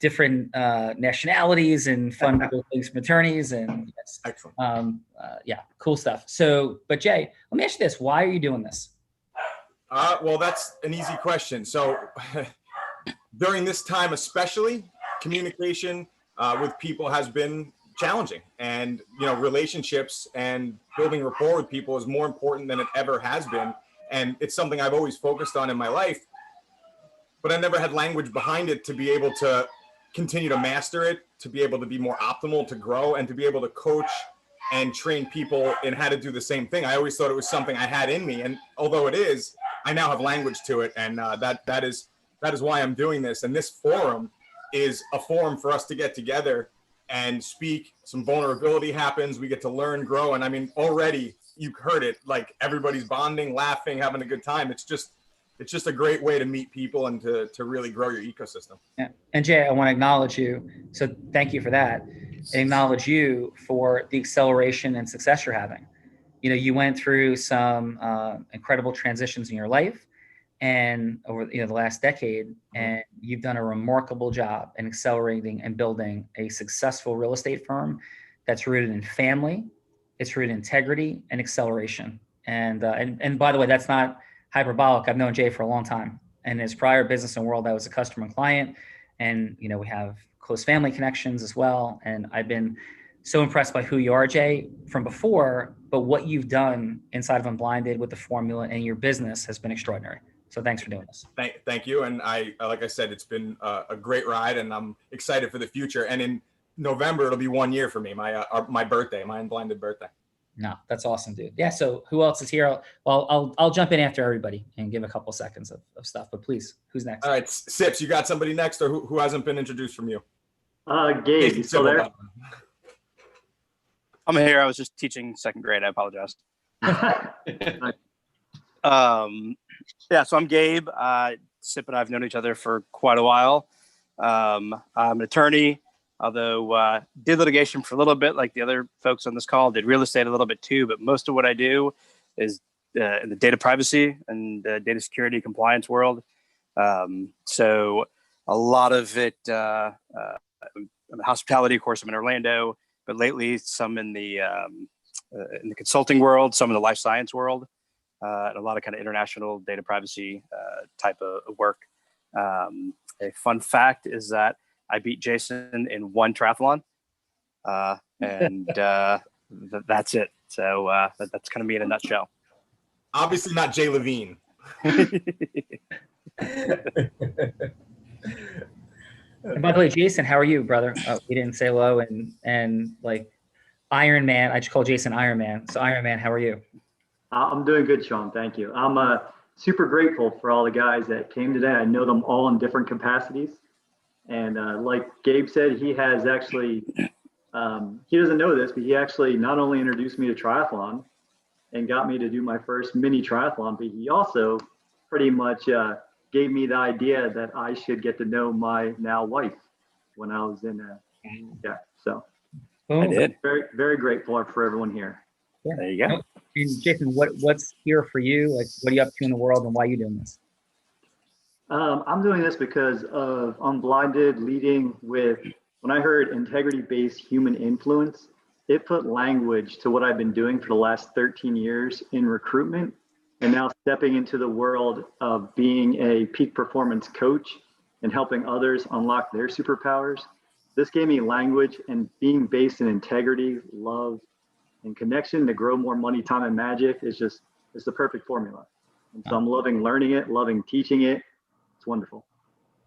different nationalities and fun things from attorneys and yes. Excellent. Yeah, cool stuff. So, but Jay, let me ask you this: why are you doing this? Well, that's an easy question. So during this time, especially, communication with people has been challenging, and relationships and building rapport with people is more important than it ever has been. And it's something I've always focused on in my life, but I never had language behind it to be able to continue to master it, to be able to be more optimal, to grow, and to be able to coach and train people in how to do the same thing. I always thought it was something I had in me, and although it is, I now have language to it, and that is why I'm doing this. And this forum is a forum for us to get together and speak. Some vulnerability happens. We get to learn, grow, and I mean, already you've heard it. Like, everybody's bonding, laughing, having a good time. It's just a great way to meet people and to really grow your ecosystem. Yeah. And Jay, I want to acknowledge you. So thank you for that. And acknowledge you for the acceleration and success you're having. You went through some incredible transitions in your life and over the last decade, and you've done a remarkable job in accelerating and building a successful real estate firm that's rooted in family, it's rooted in integrity and acceleration. And by the way, that's not hyperbolic. I've known Jay for a long time, and his prior business and world, I was a customer and client, and we have close family connections as well. And I've been so impressed by who you are, Jay, from before, but what you've done inside of Unblinded with the formula and your business has been extraordinary. So thanks for doing this. Thank you. And like I said, it's been a great ride, and I'm excited for the future. And in November, it'll be 1 year for me, my birthday, my Unblinded birthday. No, that's awesome, dude. Yeah. So who else is here? Well, I'll jump in after everybody and give a couple seconds of stuff, but please, who's next? All right. Sips, you got somebody next, or who hasn't been introduced from you? Gabe, you still there? I'm here. I was just teaching second grade. I apologize. Yeah, so I'm Gabe. Sip and I have known each other for quite a while. I'm an attorney, although did litigation for a little bit, like the other folks on this call. Did real estate a little bit too, but most of what I do is in the data privacy and data security compliance world. So a lot of it, hospitality, of course, I'm in Orlando, but lately some in the consulting world, some in the life science world. And a lot of kind of international data privacy type of work. A fun fact is that I beat Jason in one triathlon, and that's it. So that's kind of me in a nutshell. Obviously not Jay Levine. And by the way, Jason, how are you, brother? We didn't say hello, and like Iron Man, I just call Jason Iron Man. So Iron Man, how are you? I'm doing good, Sean. Thank you. I'm super grateful for all the guys that came today. I know them all in different capacities. And like Gabe said, he has actually, he doesn't know this, but he actually not only introduced me to triathlon and got me to do my first mini triathlon, but he also pretty much gave me the idea that I should get to know my now wife when I was in, so I did. Very, very grateful for everyone here. Yeah. There you go. And Jason, what's here for you? Like, what are you up to in the world, and why are you doing this? I'm doing this because of Unblinded leading with, when I heard integrity-based human influence, it put language to what I've been doing for the last 13 years in recruitment, and now stepping into the world of being a peak performance coach and helping others unlock their superpowers. This gave me language, and being based in integrity, love, and connection to grow more money, time, and magic is just, it's the perfect formula. And so I'm loving learning it, loving teaching it. It's wonderful.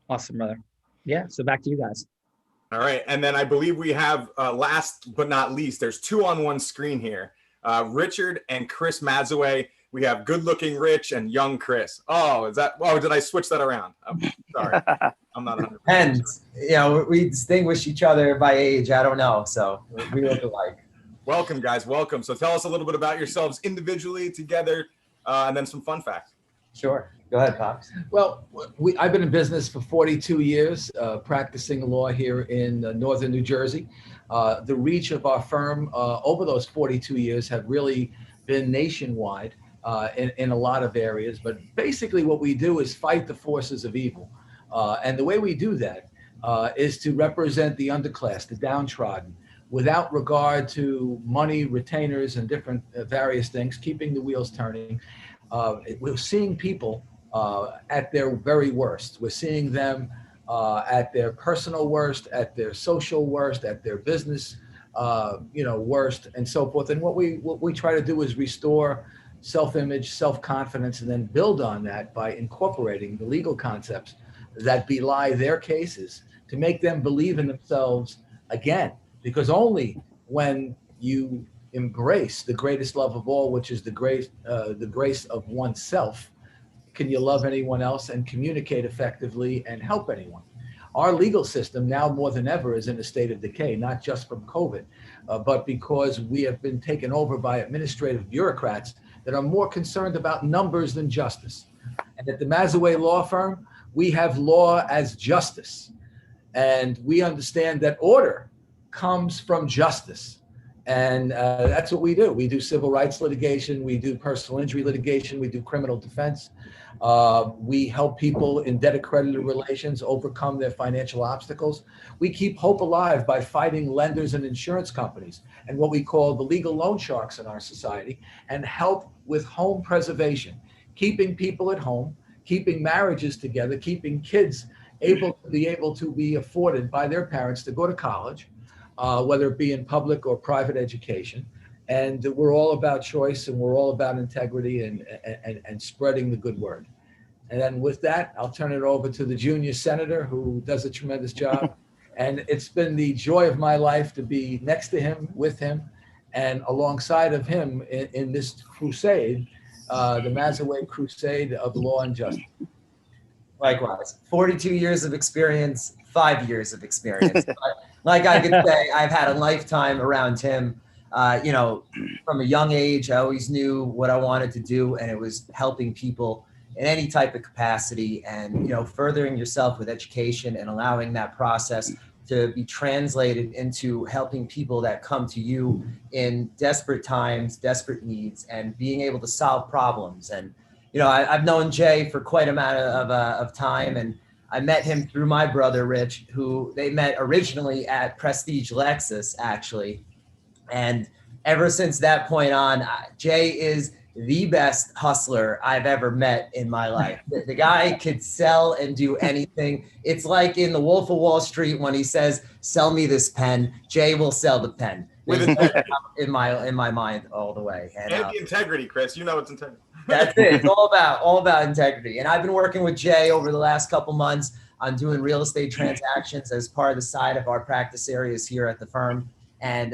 Awesome, brother. Yeah, so back to you guys. All right, and then I believe we have, last but not least, there's two on one screen here. Richard and Chris Mazaway. We have good-looking Rich and young Chris. Oh, did I switch that around? I'm sorry. I'm not 100%. And, we distinguish each other by age. I don't know, so we look alike. Welcome, guys. Welcome. So tell us a little bit about yourselves individually, together, and then some fun facts. Sure. Go ahead, Pops. Well, I've been in business for 42 years, practicing law here in northern New Jersey. The reach of our firm over those 42 years have really been nationwide in a lot of areas. But basically what we do is fight the forces of evil. And the way we do that is to represent the underclass, the downtrodden, without regard to money, retainers, and different various things, keeping the wheels turning. We're seeing people at their very worst. We're seeing them at their personal worst, at their social worst, at their business, worst, and so forth. And what we try to do is restore self-image, self-confidence, and then build on that by incorporating the legal concepts that belie their cases to make them believe in themselves again. Because only when you embrace the greatest love of all, which is the grace of oneself, can you love anyone else and communicate effectively and help anyone. Our legal system now more than ever is in a state of decay, not just from COVID, but because we have been taken over by administrative bureaucrats that are more concerned about numbers than justice. And at the Mazaway Law Firm, we have law as justice. And we understand that order comes from justice. And that's what we do. We do civil rights litigation. We do personal injury litigation. We do criminal defense. We help people in debtor-creditor relations overcome their financial obstacles. We keep hope alive by fighting lenders and insurance companies and what we call the legal loan sharks in our society, and help with home preservation, keeping people at home, keeping marriages together, keeping kids able to be afforded by their parents to go to college, whether it be in public or private education. And we're all about choice, and we're all about integrity and spreading the good word. And then with that, I'll turn it over to the junior senator, who does a tremendous job. And it's been the joy of my life to be next to him, with him, and alongside of him in this crusade, the Mazaway crusade of law and justice. Likewise, 42 years of experience, 5 years of experience. But like I could say, I've had a lifetime around him. From a young age, I always knew what I wanted to do, and it was helping people in any type of capacity, and furthering yourself with education and allowing that process to be translated into helping people that come to you in desperate times, desperate needs, and being able to solve problems. And I've known Jay for quite a amount of time, and I met him through my brother Rich, who they met originally at Prestige Lexus, actually. And ever since that point on, Jay is the best hustler I've ever met in my life. The guy could sell and do anything. It's like in The Wolf of Wall Street when he says, "Sell me this pen." Jay will sell the pen. With integrity. in my mind all the way. And the integrity, Chris. It's integrity. That's it. It's all about integrity. And I've been working with Jay over the last couple months on doing real estate transactions as part of the side of our practice areas here at the firm. And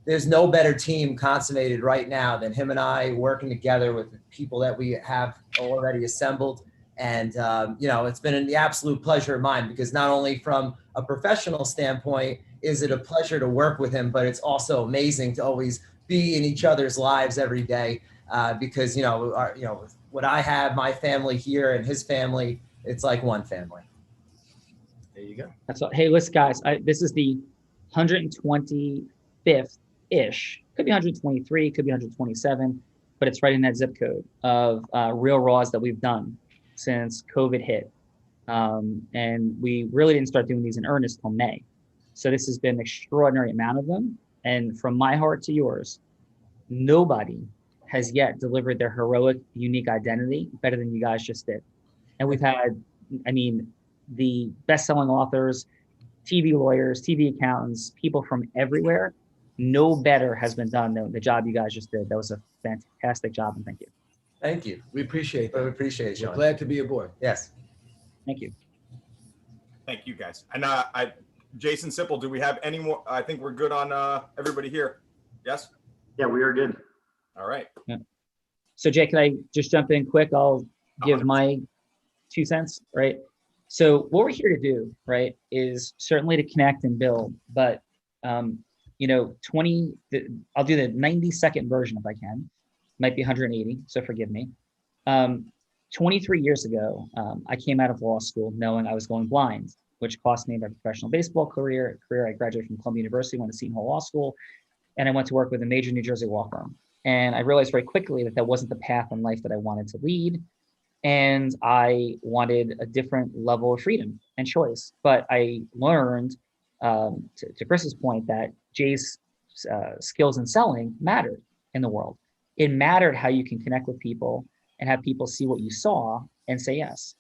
there's no better team consummated right now than him and I working together with the people that we have already assembled. And, it's been the absolute pleasure of mine, because not only from a professional standpoint is it a pleasure to work with him, but it's also amazing to always be in each other's lives every day, because, what I have, my family here and his family, it's like one family. There you go. That's all. Hey, listen, guys, this is the 125th-ish, could be 123, could be 127, but it's right in that zip code of real raws that we've done since COVID hit. And we really didn't start doing these in earnest till May. So this has been an extraordinary amount of them. And from my heart to yours, nobody has yet delivered their heroic, unique identity better than you guys just did. And we've had, the best-selling authors, TV lawyers, TV accountants, people from everywhere. No better has been done than the job you guys just did. That was a fantastic job, and thank you. Thank you. We appreciate that. We appreciate it, We're Sean. glad to be aboard. Yes. Thank you. Thank you, guys. And Jason, Sipple, do we have any more? I think we're good on everybody here. Yes? Yeah, we are good. All right. So Jay, can I just jump in quick? I'll give my 2 cents, right? So what we're here to do, right, is certainly to connect and build, but I'll do the 90-second version if I can. Might be 180, so forgive me. 23 years ago, I came out of law school knowing I was going blind, which cost me my professional baseball career. I graduated from Columbia University, went to Seton Hall Law School, and I went to work with a major New Jersey law firm. And I realized very quickly that wasn't the path in life that I wanted to lead. And I wanted a different level of freedom and choice. But I learned, to Chris's point, that Jay's skills in selling mattered in the world. It mattered how you can connect with people and have people see what you saw and say yes.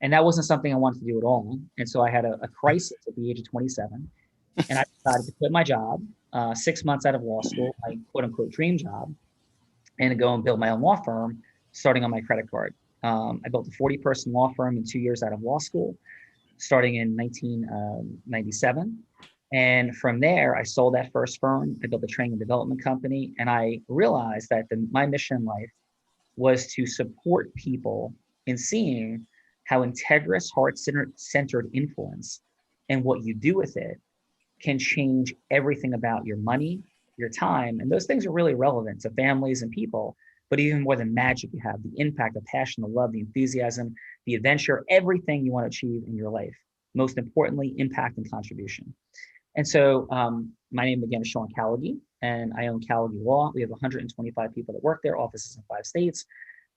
And that wasn't something I wanted to do at all. And so I had a crisis at the age of 27. And I decided to quit my job, 6 months out of law school, my quote unquote dream job, and to go and build my own law firm, starting on my credit card. I built a 40-person law firm in 2 years out of law school, starting in 1997. And from there, I sold that first firm. I built a training and development company. And I realized that my mission in life was to support people in seeing how integrous, heart-centered influence and what you do with it can change everything about your money, your time. And those things are really relevant to families and people, but even more than magic, you have the impact, the passion, the love, the enthusiasm, the adventure, everything you want to achieve in your life. Most importantly, impact and contribution. And so my name again is Sean Callaghy, and I own Callaghy Law. We have 125 people that work there, offices in 5 states.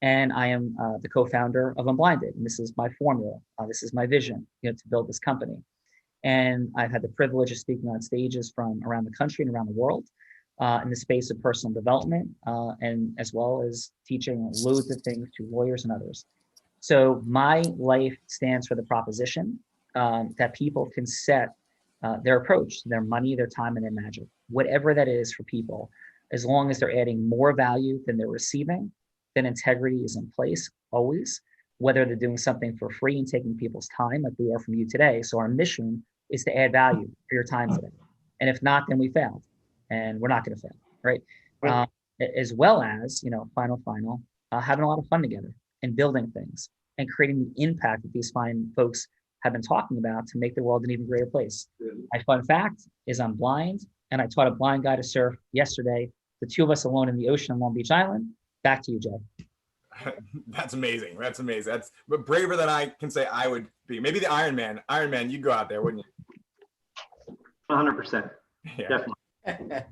And I am the co-founder of Unblinded. And this is my formula. This is my vision, to build this company. And I've had the privilege of speaking on stages from around the country and around the world in the space of personal development, and as well as teaching loads of things to lawyers and others. So my life stands for the proposition that people can set their approach, their money, their time, and their magic, whatever that is for people, as long as they're adding more value than they're receiving, then integrity is in place always, whether they're doing something for free and taking people's time like we are from you today. So our mission is to add value for your time today. And if not, then we failed, and we're not going to fail, right? As well as, final, having a lot of fun together and building things and creating the impact that these fine folks have been talking about to make the world an even greater place. My fun fact is I'm blind, and I taught a blind guy to surf yesterday, the 2 of us alone in the ocean on Long Beach Island. Back to you, Jay. That's amazing. That's amazing. That's braver than I can say I would be. Maybe the Iron Man. Iron Man, you'd go out there, wouldn't you? 100%. Yeah. Definitely.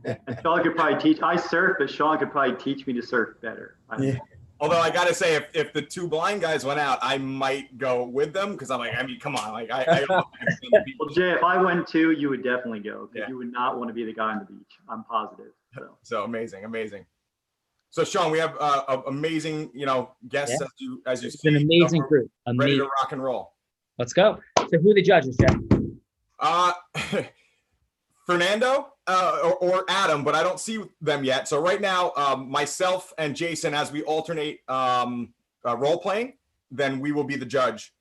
And Sean could probably teach. I surf, but Sean could probably teach me to surf better. Yeah. Although I gotta say, if the 2 blind guys went out, I might go with them because I'm like, come on, like I don't understand people. Well, Jay, if I went too, you would definitely go because Yeah. you would not want to be the guy on the beach. I'm positive. So amazing. So Sean, we have amazing, guests Yeah. as you It's see. an amazing We're group. ready Amazing. to rock and roll. Let's go. So who are the judges, Jay? Fernando or Adam, but I don't see them yet. So right now, myself and Jason, as we alternate role playing, then we will be the judge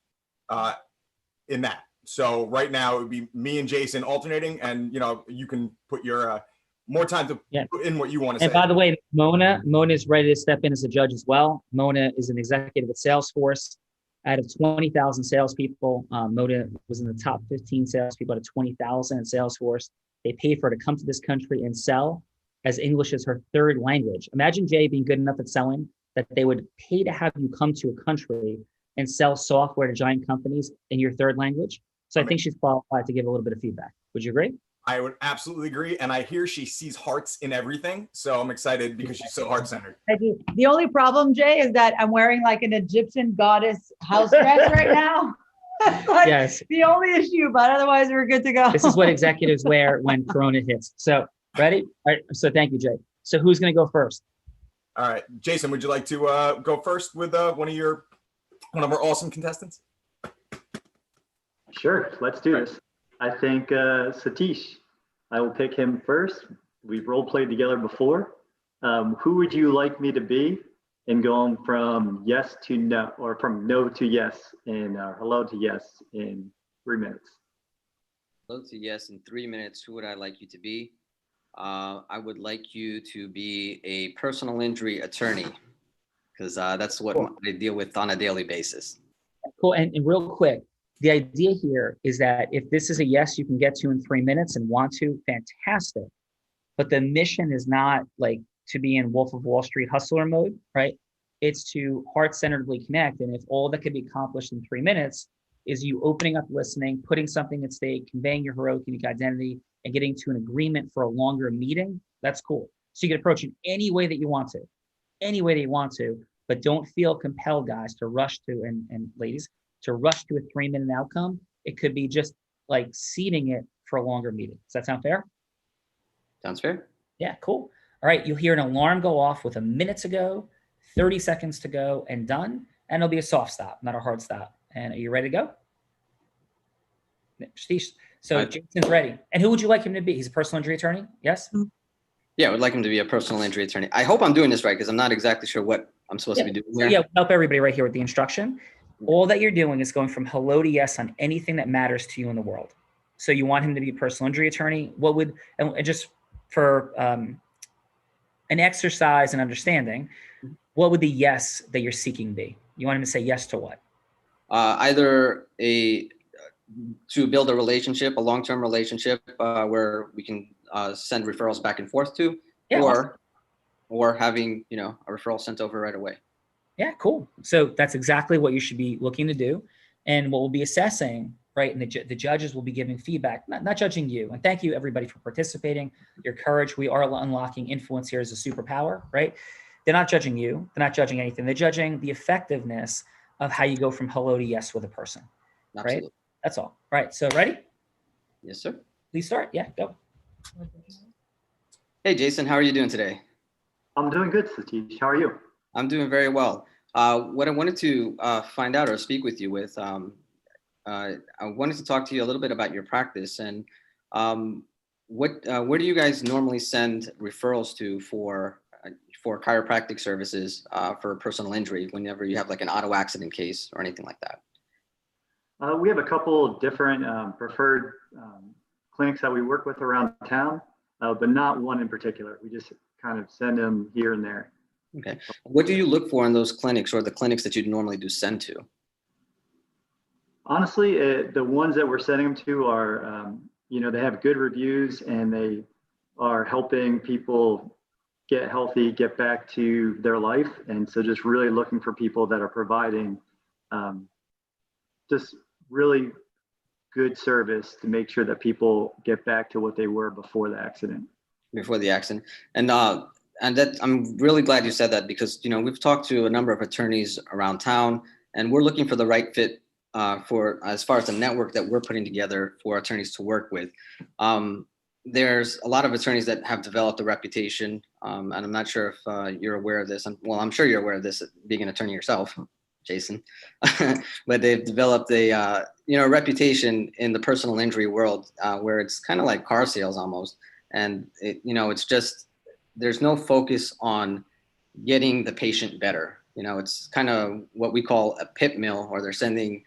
in that. So right now it would be me and Jason alternating, and you can put your more time to put in what you want to say. And by the way, Mona is ready to step in as a judge as well. Mona is an executive at Salesforce. Out of 20,000 salespeople, Mona was in the top 15 salespeople out of 20,000 at Salesforce. They paid for her to come to this country and sell, as English is her 3rd language. Imagine Jay being good enough at selling that they would pay to have you come to a country and sell software to giant companies in your 3rd language. So I think she's qualified to give a little bit of feedback. Would you agree? I would absolutely agree. And I hear she sees hearts in everything. So I'm excited because she's so heart-centered. I do. The only problem, Jay, is that I'm wearing like an Egyptian goddess house dress right now. Yes. The only issue, but otherwise we're good to go. This is what executives wear when Corona hits. So ready? All right. So thank you, Jay. So who's going to go first? All right, Jason, would you like to go first with one of our awesome contestants? Sure, let's do this. I think Satish, I will pick him first. We've role played together before. Who would you like me to be in going from yes to no, or from no to yes, and hello to yes in 3 minutes? Hello to yes in 3 minutes. Who would I like you to be? I would like you to be a personal injury attorney, because that's what I deal with on a daily basis. Cool. And real quick, the idea here is that if this is a yes you can get to in 3 minutes and want to, fantastic. But the mission is not like to be in Wolf of Wall Street hustler mode, right? It's to heart-centeredly connect. And if all that can be accomplished in 3 minutes is you opening up, listening, putting something at stake, conveying your heroic unique identity, and getting to an agreement for a longer meeting, that's cool. So you can approach it any way that you want to, but don't feel compelled, guys, to rush to, and ladies, to rush to a 3-minute outcome. It could be just like seeding it for a longer meeting. Does that sound fair? Sounds fair. Yeah, cool. All right, you'll hear an alarm go off with a minute to go, 30 seconds to go, and done. And it'll be a soft stop, not a hard stop. And are you ready to go? So Jason's ready. And who would you like him to be? He's a personal injury attorney? Yes? Yeah, I would like him to be a personal injury attorney. I hope I'm doing this right because I'm not exactly sure what I'm supposed to be doing here. Yeah, help everybody right here with the instruction. All that you're doing is going from hello to yes on anything that matters to you in the world. So you want him to be a personal injury attorney. What would, and just for an exercise and understanding, what would the yes that you're seeking be? You want him to say yes to what? Either to build a relationship, a long-term relationship where we can send referrals back and forth to, or having, a referral sent over right away. Yeah, cool. So that's exactly what you should be looking to do. And what we'll be assessing, right? And the judges will be giving feedback, not judging you. And thank you everybody for participating, your courage. We are unlocking influence here as a superpower, right? They're not judging you. They're not judging anything. They're judging the effectiveness of how you go from hello to yes with a person, Absolutely. right? That's all. Right. So ready? Yes, sir. Please start. Yeah, go. Hey, Jason, how are you doing today? I'm doing good, Satish. How are you? I'm doing very well. What I wanted to find out or speak with you with, I wanted to talk to you a little bit about your practice and where do you guys normally send referrals to for chiropractic services for personal injury whenever you have like an auto accident case or anything like that? We have a couple different preferred clinics that we work with around town, but not one in particular. We just kind of send them here and there. Okay. What do you look for in those clinics or the clinics that you'd normally do send to? Honestly, the ones that we're sending them to are, they have good reviews and they are helping people get healthy, get back to their life. And so just really looking for people that are providing just really good service to make sure that people get back to what they were before the accident. Before the accident. And that I'm really glad you said that because, we've talked to a number of attorneys around town and we're looking for the right fit for as far as the network that we're putting together for attorneys to work with. There's a lot of attorneys that have developed a reputation, and I'm not sure if you're aware of this. I'm sure you're aware of this, being an attorney yourself, Jason. But they've developed a reputation in the personal injury world where it's kind of like car sales almost, and it's just there's no focus on getting the patient better. It's kind of what we call a pip mill, or they're sending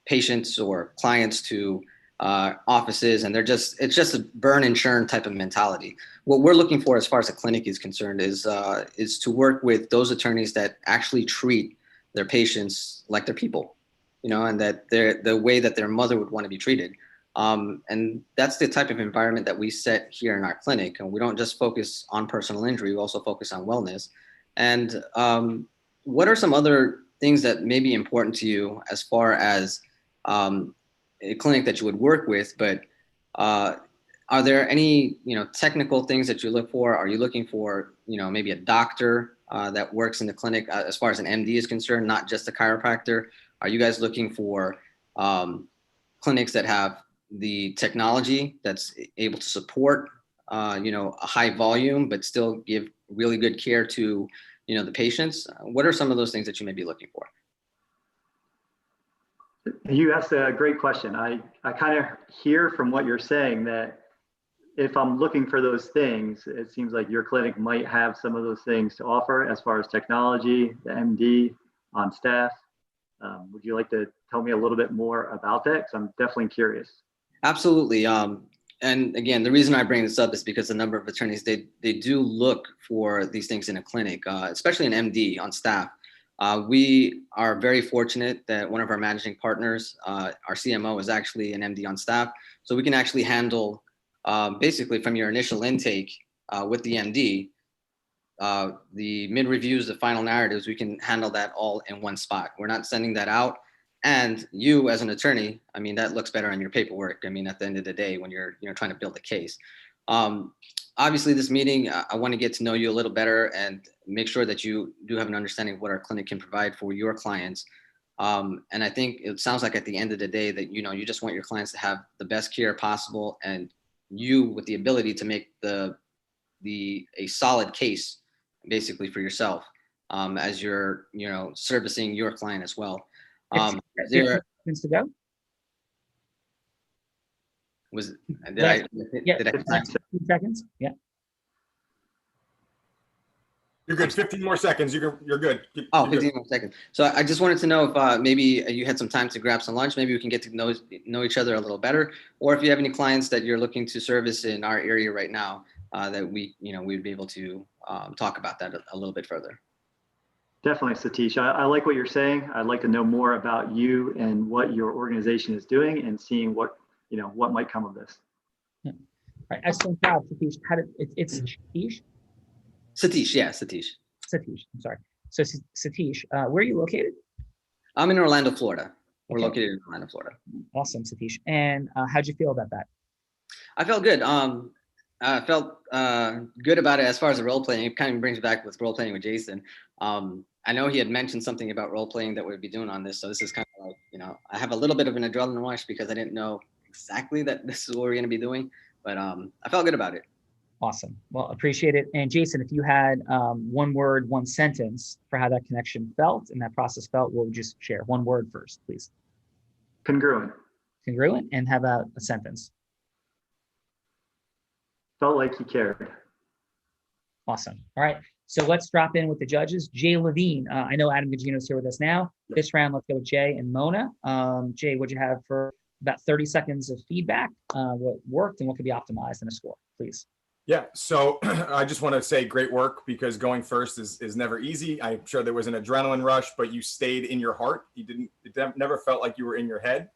patients or clients to offices, and it's just a burn and churn type of mentality. What we're looking for as far as the clinic is concerned is to work with those attorneys that actually treat their patients like they're people, and that they're the way that their mother would want to be treated. And that's the type of environment that we set here in our clinic. And we don't just focus on personal injury, we also focus on wellness. And what are some other things that may be important to you as far as a clinic that you would work with, but are there any, technical things that you look for? Are you looking for, maybe a doctor that works in the clinic as far as an MD is concerned, not just a chiropractor? Are you guys looking for clinics that have the technology that's able to support, a high volume, but still give really good care to, the patients? What are some of those things that you may be looking for? You asked a great question. I kind of hear from what you're saying that if I'm looking for those things, it seems like your clinic might have some of those things to offer as far as technology, the MD on staff. Would you like to tell me a little bit more about that? Because I'm definitely curious. Absolutely. And again, the reason I bring this up is because a number of attorneys, they do look for these things in a clinic, especially an MD on staff. We are very fortunate that one of our managing partners, our CMO, is actually an MD on staff. So we can actually handle basically from your initial intake with the MD, the mid reviews, the final narratives, we can handle that all in one spot. We're not sending that out. And you as an attorney, that looks better on your paperwork. At the end of the day, when you're trying to build a case. Obviously, this meeting, I want to get to know you a little better and make sure that you do have an understanding of what our clinic can provide for your clients. And I think it sounds like at the end of the day that, you just want your clients to have the best care possible, and you with the ability to make a solid case basically for yourself as you're, servicing your client as well. There Seconds to go. was, Yeah. did I have time? 15 seconds. Yeah. You're good. 15 more seconds. You're good. Oh, You're good. 15 more seconds. So I just wanted to know if maybe you had some time to grab some lunch. Maybe we can get to know each other a little better. Or if you have any clients that you're looking to service in our area right now, that we'd be able to talk about that a little bit further. Definitely, Satish. I like what you're saying. I'd like to know more about you and what your organization is doing, and seeing what might come of this. Yeah. All right. Excellent job, Satish. It's Satish? Satish, yeah, Satish. Satish, I'm sorry. So Satish, where are you located? I'm in Orlando, Florida. We're Okay. located in Orlando, Florida. Awesome, Satish. And how'd you feel about that? I felt good. I felt good about it as far as the role playing. It kind of brings me back with role playing with Jason. I know he had mentioned something about role playing that we'd be doing on this. So this is kind of like, I have a little bit of an adrenaline rush because I didn't know exactly that this is what we're going to be doing, but I felt good about it. Awesome. Well, appreciate it. And Jason, if you had one word, one sentence for how that connection felt and that process felt, what would you share? One word first, please. Congruent. Congruent, and how about a sentence? Felt like he cared. Awesome. All right. So let's drop in with the judges. Jay Levine. I know Adam Gagino is here with us now. This round, let's go with Jay and Mona. Jay, what'd you have for about 30 seconds of feedback? What worked and what could be optimized in a score, please? Yeah, so I just want to say great work, because going first is never easy. I'm sure there was an adrenaline rush, but you stayed in your heart. It never felt like you were in your head.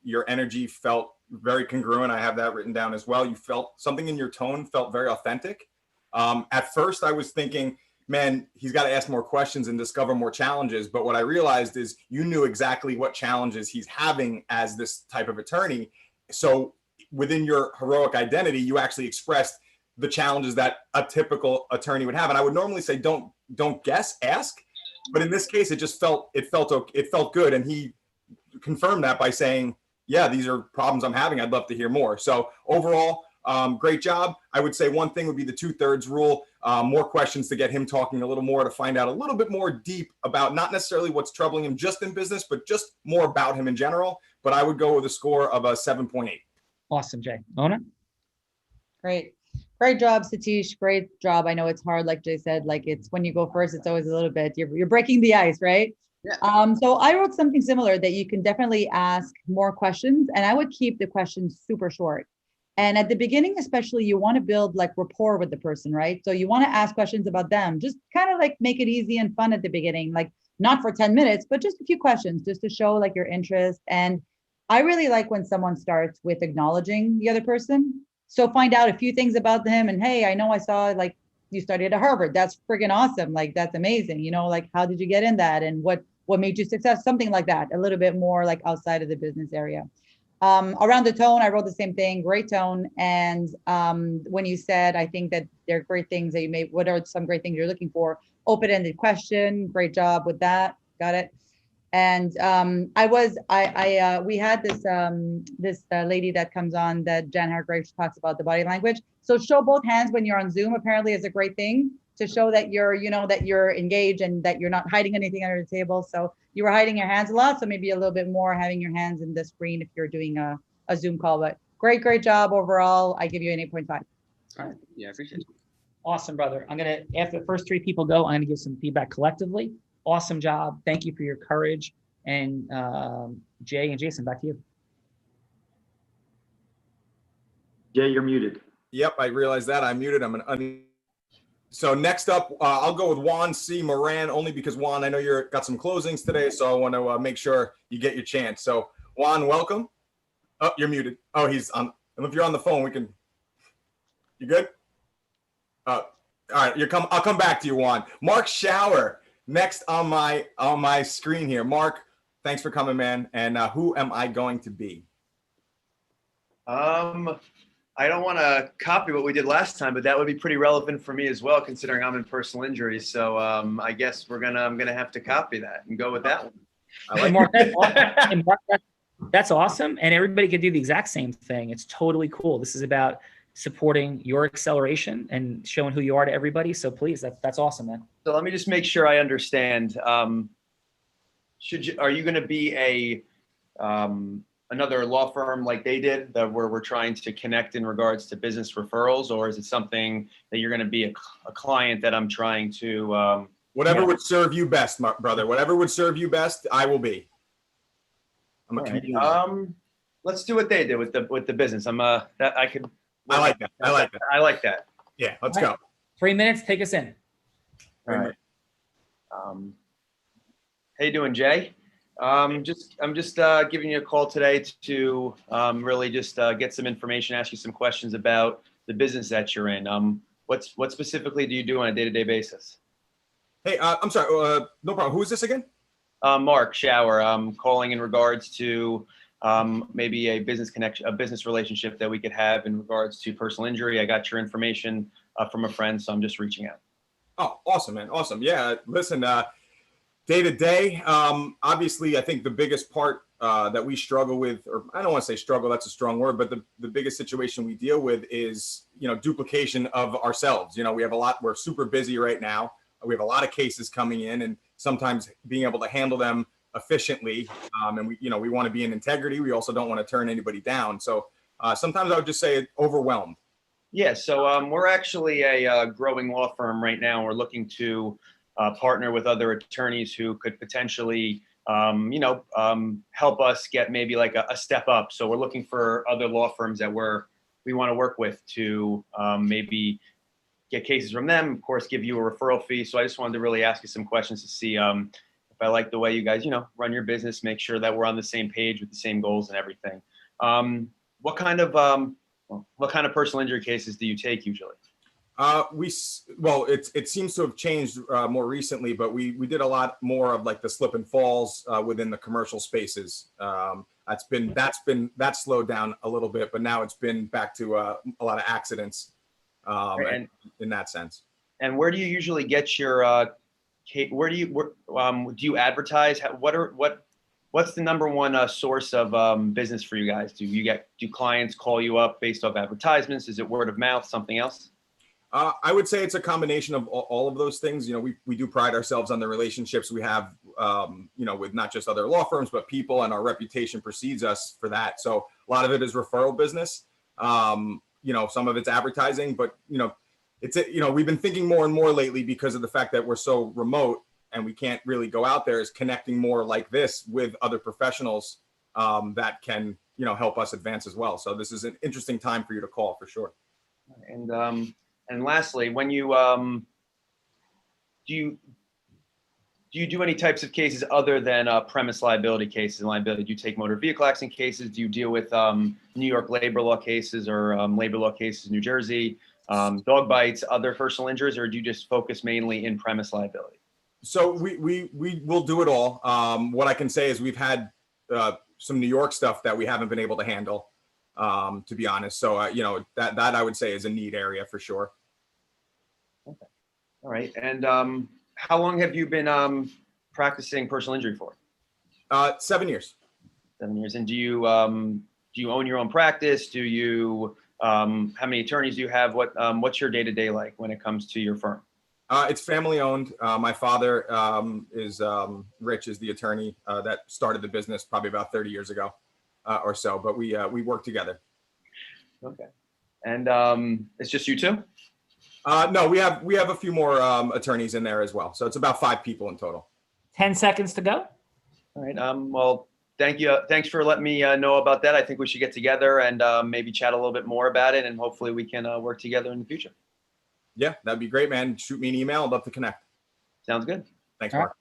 Your energy felt very congruent. I have that written down as well. You felt something in your tone felt very authentic. At first I was thinking, man, he's got to ask more questions and discover more challenges. But what I realized is you knew exactly what challenges he's having as this type of attorney. So within your heroic identity, you actually expressed the challenges that a typical attorney would have. And I would normally say, don't guess, ask. But in this case, it felt good. And he confirmed that by saying, yeah, these are problems I'm having. I'd love to hear more. So overall, great job. I would say one thing would be the 2/3 rule. More questions to get him talking a little more, to find out a little bit more deep about not necessarily what's troubling him just in business, but just more about him in general. But I would go with a score of a 7.8. Awesome, Jay. Mona? Great. Great job, Satish. Great job. I know it's hard, like Jay said, like it's when you go first, it's always a little bit, you're breaking the ice, right? Yeah. So I wrote something similar, that you can definitely ask more questions, and I would keep the questions super short. And at the beginning, especially, you want to build like rapport with the person, right? So you want to ask questions about them, just kind of like make it easy and fun at the beginning, like not for 10 minutes, but just a few questions just to show like your interest. And I really like when someone starts with acknowledging the other person. So find out a few things about them, and hey, I know I saw like you studied at Harvard. That's freaking awesome. Like that's amazing. Like how did you get in that, and what made you success? Something like that. A little bit more like outside of the business area. Around the tone, I wrote the same thing. Great tone. And when you said, I think that there are great things that you made. What are some great things you're looking for? Open-ended question. Great job with that. Got it. And we had this lady that comes on, that Jan Hargraves talks about the body language. So show both hands when you're on Zoom apparently is a great thing to show that you're, that you're engaged and that you're not hiding anything under the table. So you were hiding your hands a lot. So maybe a little bit more having your hands in the screen if you're doing a Zoom call. But great job overall. I give you an 8.5. All right. Yeah, I appreciate it. Awesome, brother. After the first 3 people go, I'm gonna give some feedback collectively. Awesome job. Thank you for your courage. And Jay and Jason, back to you. Jay, you're muted. Yep, I realized that. I'm muted. So next up, I'll go with Juan C. Moran, only because Juan, I know you've got some closings today, so I want to make sure you get your chance. So Juan, welcome. Oh, you're muted. Oh, he's on. And if you're on the phone, we can. You good? All right, I'll come back to you, Juan. Mark Shower. Next on my screen here. Mark, thanks for coming, man. And who am I going to be? I I don't want to copy what we did last time, but that would be pretty relevant for me as well, considering I'm in personal injuries. So I guess I'm gonna have to copy that and go with that one. Hey, Mark, that's awesome. Hey, Mark, that's awesome. And everybody can do the exact same thing. It's totally cool. This is about supporting your acceleration and showing who you are to everybody. So please, that's awesome, man. So let me just make sure I understand. Are you going to be another law firm like they did, where we're trying to connect in regards to business referrals, or is it something that you're going to be a client that I'm trying to? Whatever would serve you best, brother. Whatever would serve you best, I will be. I'm a comedian. Let's do what they did with the business. I like that. I like that. Yeah, let's go. 3 minutes. Take us in. All right. How you doing, Jay? I'm just giving you a call today to really just get some information, ask you some questions about the business that you're in. What specifically do you do on a day-to-day basis? Hey, I'm sorry. No problem. Who is this again? Mark Shower. I'm calling in regards to maybe a business connection, a business relationship that we could have in regards to personal injury. I got your information from a friend, so I'm just reaching out. Oh, awesome, man. Awesome. Yeah. Listen, day to day, obviously, I think the biggest part that we struggle with, or I don't want to say struggle, that's a strong word, but the biggest situation we deal with is, duplication of ourselves. We're super busy right now. We have a lot of cases coming in, and sometimes being able to handle them efficiently. And we want to be in integrity. We also don't want to turn anybody down. So sometimes I would just say overwhelmed. Yeah. So we're actually a growing law firm right now. We're looking to partner with other attorneys who could potentially, help us get maybe like a step up. So we're looking for other law firms that we want to work with to maybe get cases from them, of course, give you a referral fee. So I just wanted to really ask you some questions to see if I like the way you guys, run your business, make sure that we're on the same page with the same goals and everything. What kind of personal injury cases do you take usually? It seems to have changed more recently, but we did a lot more of like the slip and falls within the commercial spaces. That's slowed down a little bit, but now it's been back to a lot of accidents. In that sense. And where do you usually get your do you advertise? What's the number one source of business for you guys? Do clients call you up based off advertisements? Is it word of mouth, something else? I would say it's a combination of all of those things. We do pride ourselves on the relationships we have, with not just other law firms, but people, and our reputation precedes us for that. So a lot of it is referral business. Some of it's advertising, but we've been thinking more and more lately, because of the fact that we're so remote and we can't really go out there, is connecting more like this with other professionals that can, help us advance as well. So this is an interesting time for you to call, for sure. And lastly, when you do you do any types of cases other than premise liability cases and liability? Do you take motor vehicle accident cases? Do you deal with New York labor law cases or labor law cases in New Jersey, dog bites, other personal injuries, or do you just focus mainly in premise liability? So we will do it all. What I can say is we've had some New York stuff that we haven't been able to handle, to be honest. So, that I would say is a need area for sure. Okay. All right. And how long have you been practicing personal injury for? 7 years. 7 years. And do you own your own practice? Do you how many attorneys do you have? What's your day-to-day like when it comes to your firm? It's family owned. My father is Rich, is the attorney that started the business probably about 30 years ago or so. But we work together. Okay. And it's just you two? No, we have a few more attorneys in there as well. So it's about 5 people in total. 10 seconds to go. All right. Well, thank you. Thanks for letting me know about that. I think we should get together and maybe chat a little bit more about it, and hopefully we can work together in the future. Yeah, that'd be great, man. Shoot me an email. I'd love to connect. Sounds good. Thanks, Mark. Right.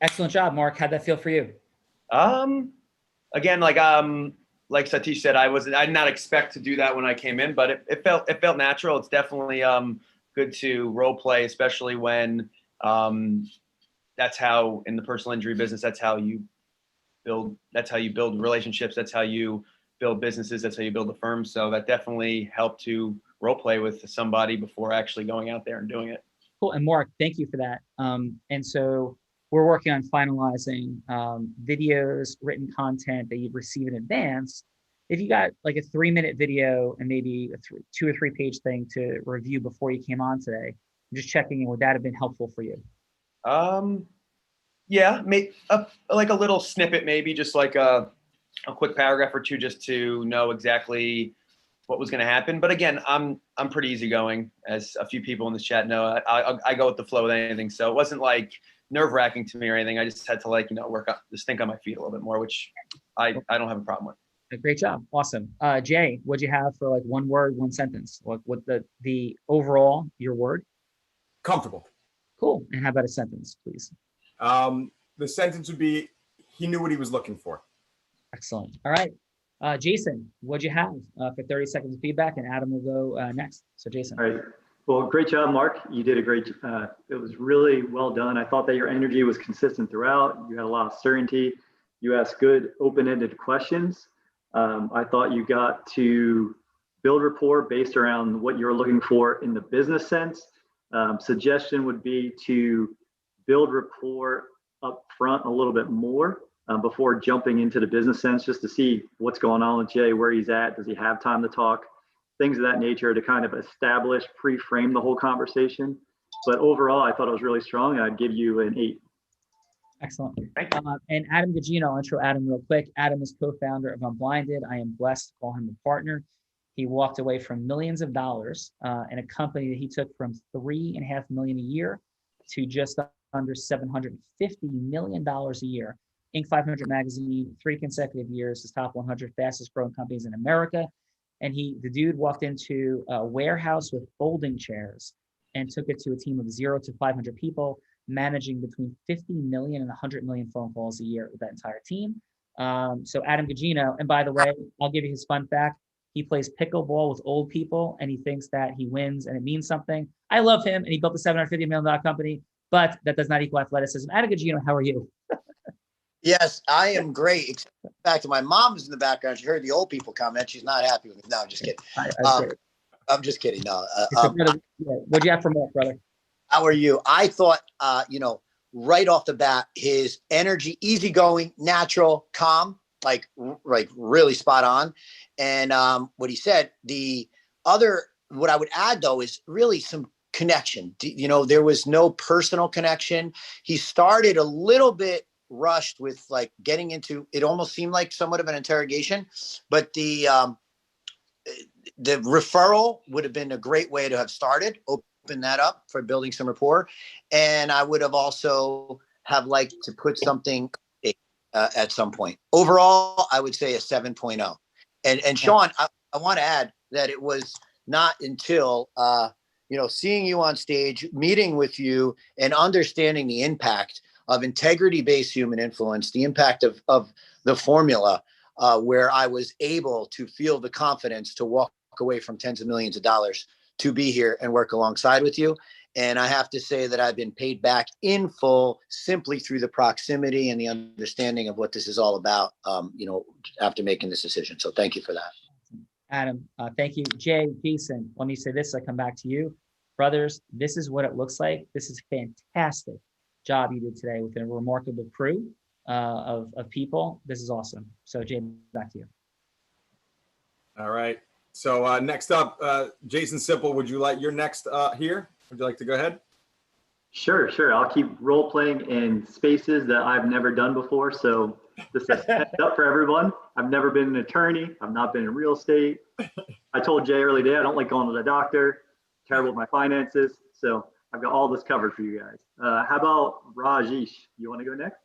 Excellent job, Mark. How'd that feel for you? Again, like Satish said, I did not expect to do that when I came in, but it felt natural. It's definitely good to role play, especially when that's how, in the personal injury business, that's how you build relationships. That's how you build businesses. That's how you build a firm. So that definitely helped to role play with somebody before actually going out there and doing it. Cool. And Mark, thank you for that. And so we're working on finalizing videos, written content that you'd receive in advance. If you got like a 3-minute video and maybe a 2 or 3 page thing to review before you came on today, I'm just checking in, would that have been helpful for you? Yeah, like a little snippet, maybe just like a quick paragraph or two, just to know exactly what was going to happen. But again, I'm pretty easygoing, as a few people in this chat know. I go with the flow with anything, so it wasn't like nerve-wracking to me or anything. I just had to just think on my feet a little bit more, which I don't have a problem with. Great job. Awesome. Jay, what'd you have for like 1 word, 1 sentence? What the overall, your word? Comfortable. Cool. And how about a sentence, please? The sentence would be, he knew what he was looking for. Excellent. All right. Jason, what'd you have for 30 seconds of feedback? And Adam will go next. So Jason. All right. Well, great job, Mark. You did a great, it was really well done. I thought that your energy was consistent throughout. You had a lot of certainty. You asked good open-ended questions. I thought you got to build rapport based around what you're looking for in the business sense. Suggestion would be to build rapport up front a little bit more before jumping into the business sense, just to see what's going on with Jay, where he's at, does he have time to talk, things of that nature, to kind of establish, pre-frame the whole conversation. But overall, I thought it was really strong, and I'd give you an 8. Excellent. And Adam Gagino, I'll intro Adam real quick. Adam is co-founder of Unblinded. I am blessed to call him a partner. He walked away from millions of dollars in a company that he took from $3.5 million a year to just under $750 million a year. Inc. 500 magazine, 3 consecutive years, his top 100 fastest growing companies in America. And the dude walked into a warehouse with folding chairs and took it to a team of 0 to 500 people, managing between 50 million and 100 million phone calls a year with that entire team. So Adam Gagino, and by the way, I'll give you his fun fact. He plays pickleball with old people, and he thinks that he wins and it means something. I love him, and he built a $750 million company, but that does not equal athleticism. Adam Gagino, how are you? Yes, I am great. Except the fact that my mom is in the background. She heard the old people comment. She's not happy with me. No, I'm just kidding. I'm just kidding. No. What'd you have for Mark, brother? How are you? I thought, right off the bat, his energy, easygoing, natural, calm, like really spot on. And what he said, what I would add though is really some connection. There was no personal connection. He started a little bit rushed with like getting into, it almost seemed like somewhat of an interrogation, but the referral would have been a great way to have started, open that up for building some rapport. And I would have also have liked to put something at some point. Overall, I would say a 7.0. And Sean, I want to add that it was not until, seeing you on stage, meeting with you, and understanding the impact of integrity-based human influence, the impact of the formula, where I was able to feel the confidence to walk away from tens of millions of dollars to be here and work alongside with you. And I have to say that I've been paid back in full simply through the proximity and the understanding of what this is all about, after making this decision. So thank you for that. Adam, thank you. Jay, Jason, let me say this, I come back to you. Brothers, this is what it looks like. This is a fantastic job you did today with a remarkable crew of people. This is awesome. So Jay, back to you. All right. So next up, Jason Sipple, would you like your next here? Would you like to go ahead? Sure. I'll keep role playing in spaces that I've never done before. So this is heads up for everyone. I've never been an attorney. I've not been in real estate. I told Jay early today, I don't like going to the doctor. Terrible with my finances. So I've got all this covered for you guys. How about Rajesh? You want to go next?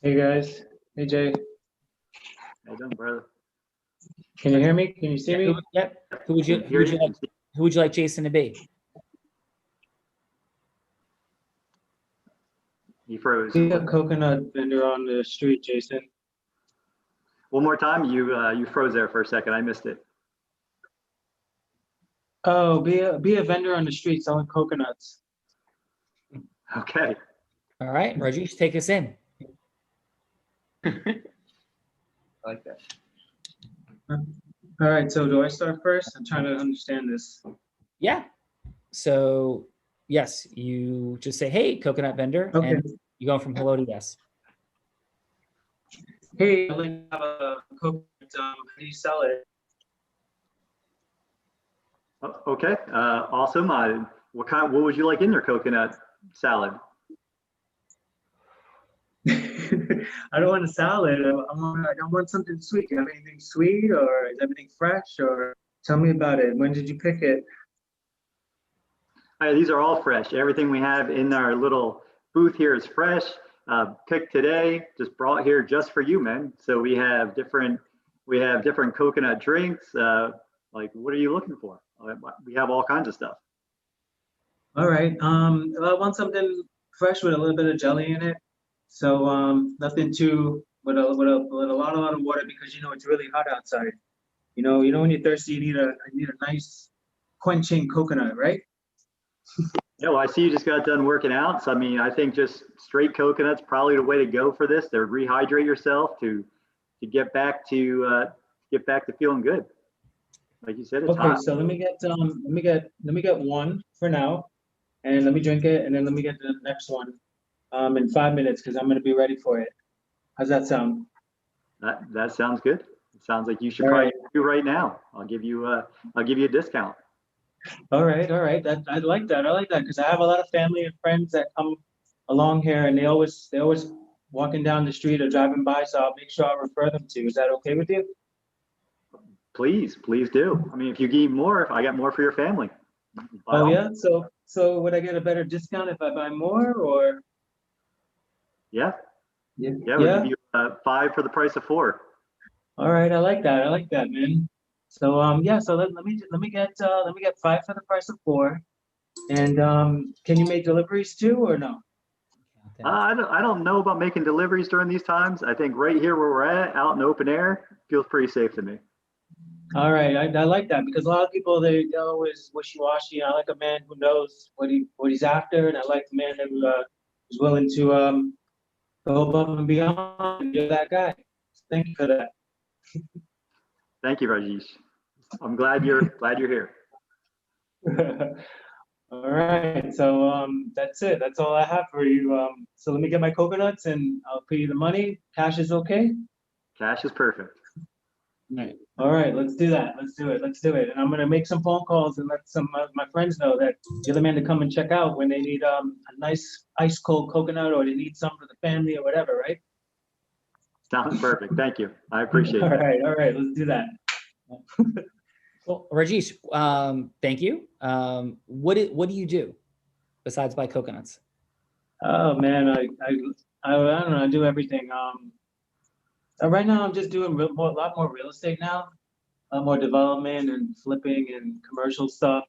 Hey guys. Hey Jay. How you doing, brother? Can you hear me? Can you see me? Yep. Who would you like Jason to be? He froze. Be a coconut vendor on the street, Jason. One more time. You froze there for a second. I missed it. Oh, be a vendor on the street selling coconuts. Okay. All right, Rajesh, take us in. I like that. All right, so do I start first? I'm trying to understand this. Yeah. So yes, you just say, "Hey, coconut vendor," Okay. and you go from hello to yes. Hey, I'd like to have a coconut. How do you sell it? Okay, awesome. What would you like in your coconut salad? I don't want a salad. I want something sweet. Do you have anything sweet, or is everything fresh? Or tell me about it. When did you pick it? These are all fresh. Everything we have in our little booth here is fresh. Picked today, just brought here just for you, man. So we have different coconut drinks. Like, what are you looking for? We have all kinds of stuff. All right. I want something fresh with a little bit of jelly in it. So nothing too with a lot of water, because it's really hot outside. When you're thirsty, you need a nice quenching coconut, right? Yeah, well, I see you just got done working out. So I mean, I think just straight coconut's probably the way to go for this. To rehydrate yourself to get back to feeling good. Like you said, it's Okay, hot. so let me get one for now, and let me drink it, and then let me get the next one in 5 minutes, because I'm gonna be ready for it. How's that sound? That sounds good. It sounds like you should All probably right. do right now. I'll give you a discount. All right. I like that. I like that, because I have a lot of family and friends that come along here, and they always walking down the street or driving by, so I'll make sure I refer them to you. Is that okay with you? Please do. I mean, if you need more, if I got more for your family. Oh yeah. So would I get a better discount if I buy more, or? Yeah. Yeah. Yeah, we'll give you 5 for the price of 4. All right. I like that, man. So yeah. So let me get 5 for the price of 4. And can you make deliveries too, or no? I don't know about making deliveries during these times. I think right here where we're at, out in open air, feels pretty safe to me. All right, I like that, because a lot of people, they're always wishy-washy. I like a man who knows what he's after, and I like a man who is willing to go above and beyond. And you're that guy. Thank you for that. Thank you, Rajesh. I'm glad you're here. All right, so that's it. That's all I have for you. So let me get my coconuts, and I'll pay you the money. Cash is okay? Cash is perfect. All right, let's do that. Let's do it. And I'm gonna make some phone calls and let some of my friends know that you're the man to come and check out when they need a nice ice cold coconut, or they need some for the family or whatever, right? Sounds perfect. Thank you. I appreciate it. All right, let's do that. Well, Rajesh, thank you. What do you do besides buy coconuts? Oh man, I don't know. I do everything. Right now I'm just doing a lot more real estate now, more development and flipping and commercial stuff.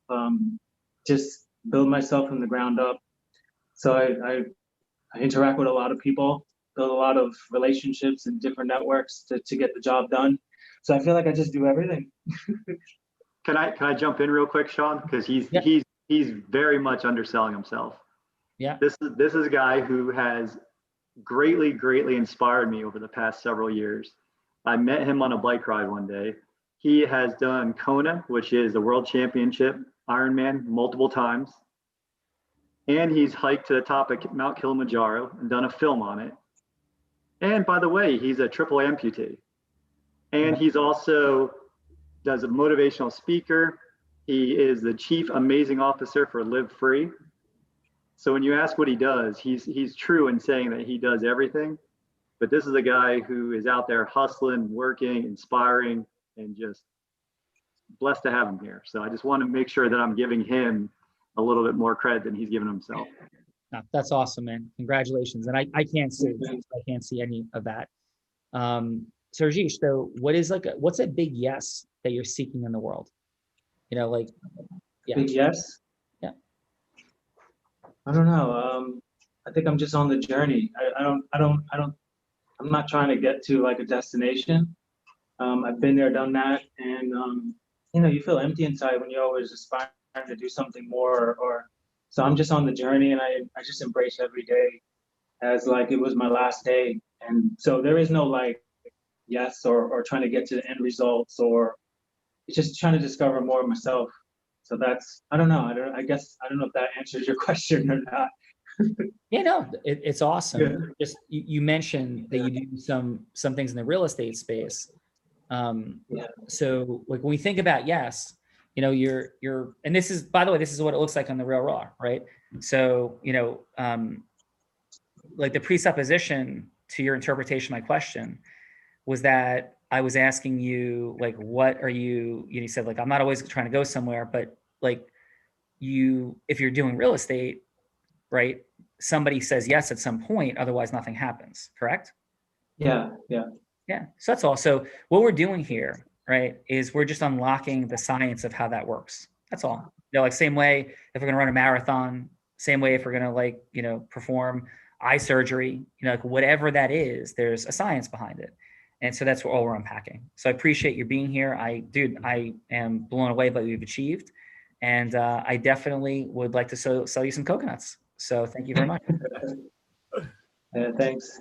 Just build myself from the ground up. So I interact with a lot of people, build a lot of relationships and different networks to get the job done. So I feel like I just do everything. Can I jump in real quick, Sean? Because he's very much underselling himself. Yeah. This is a guy who has greatly inspired me over the past several years. I met him on a bike ride one day. He has done Kona, which is the world championship Ironman, multiple times. And he's hiked to the top of Mount Kilimanjaro and done a film on it. And by the way, he's a triple amputee. And he's also does a motivational speaker. He is the chief amazing officer for Live Free. So when you ask what he does, he's true in saying that he does everything. But this is a guy who is out there hustling, working, inspiring, and just blessed to have him here. So I just want to make sure that I'm giving him a little bit more credit than he's given himself. No, that's awesome, man. Congratulations. And I can't see any of that. So Rajesh, so what's a big yes that you're seeking in the world? Yeah. Big yes? Yeah. I don't know. I think I'm just on the journey. I'm not trying to get to like a destination. I've been there, done that. And, you feel empty inside when you're always aspiring to do something more, so I'm just on the journey, and I just embrace every day as like it was my last day. And so there is no like yes, or trying to get to the end results, or it's just trying to discover more of myself. So that's, I don't know. I guess, I don't know if that answers your question or not. Yeah, no, it's awesome. Yeah. Just you mentioned that you do some things in the real estate space. Yeah. So like when we think about yes, you know, you're, and this is, by the way, this is what it looks like on the Real Raw, right? So, you know, like the presupposition to your interpretation of my question was that I was asking you, like, what are you said, like, I'm not always trying to go somewhere, but like if you're doing real estate, right? Somebody says yes at some point, otherwise nothing happens, correct? Yeah. Yeah. Yeah, so that's all. So what we're doing here, right, is we're just unlocking the science of how that works. That's all. You know, like same way if we're gonna run a marathon, same way if we're gonna like, you know, perform eye surgery, you know, like whatever that is, there's a science behind it. And so that's what all we're unpacking. So I appreciate you being here. I am blown away by what you've achieved. And I definitely would like to sell you some coconuts. So thank you very much. Yeah, thanks.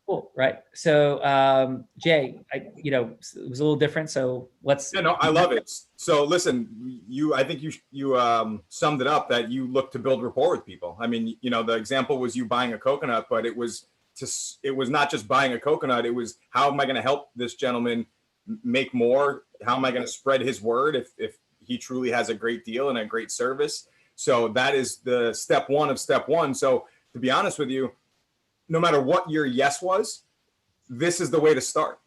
Cool. Right. So, Jay, it was a little different. So let's. Yeah, no, I love it. So listen, I think you summed it up that you look to build rapport with people. I mean, you know, the example was you buying a coconut, but it was not just buying a coconut. It was, how am I going to help this gentleman make more? How am I going to spread his word if he truly has a great deal and a great service? So that is the step one of step one. So to be honest with you, no matter what your yes was, this is the way to start,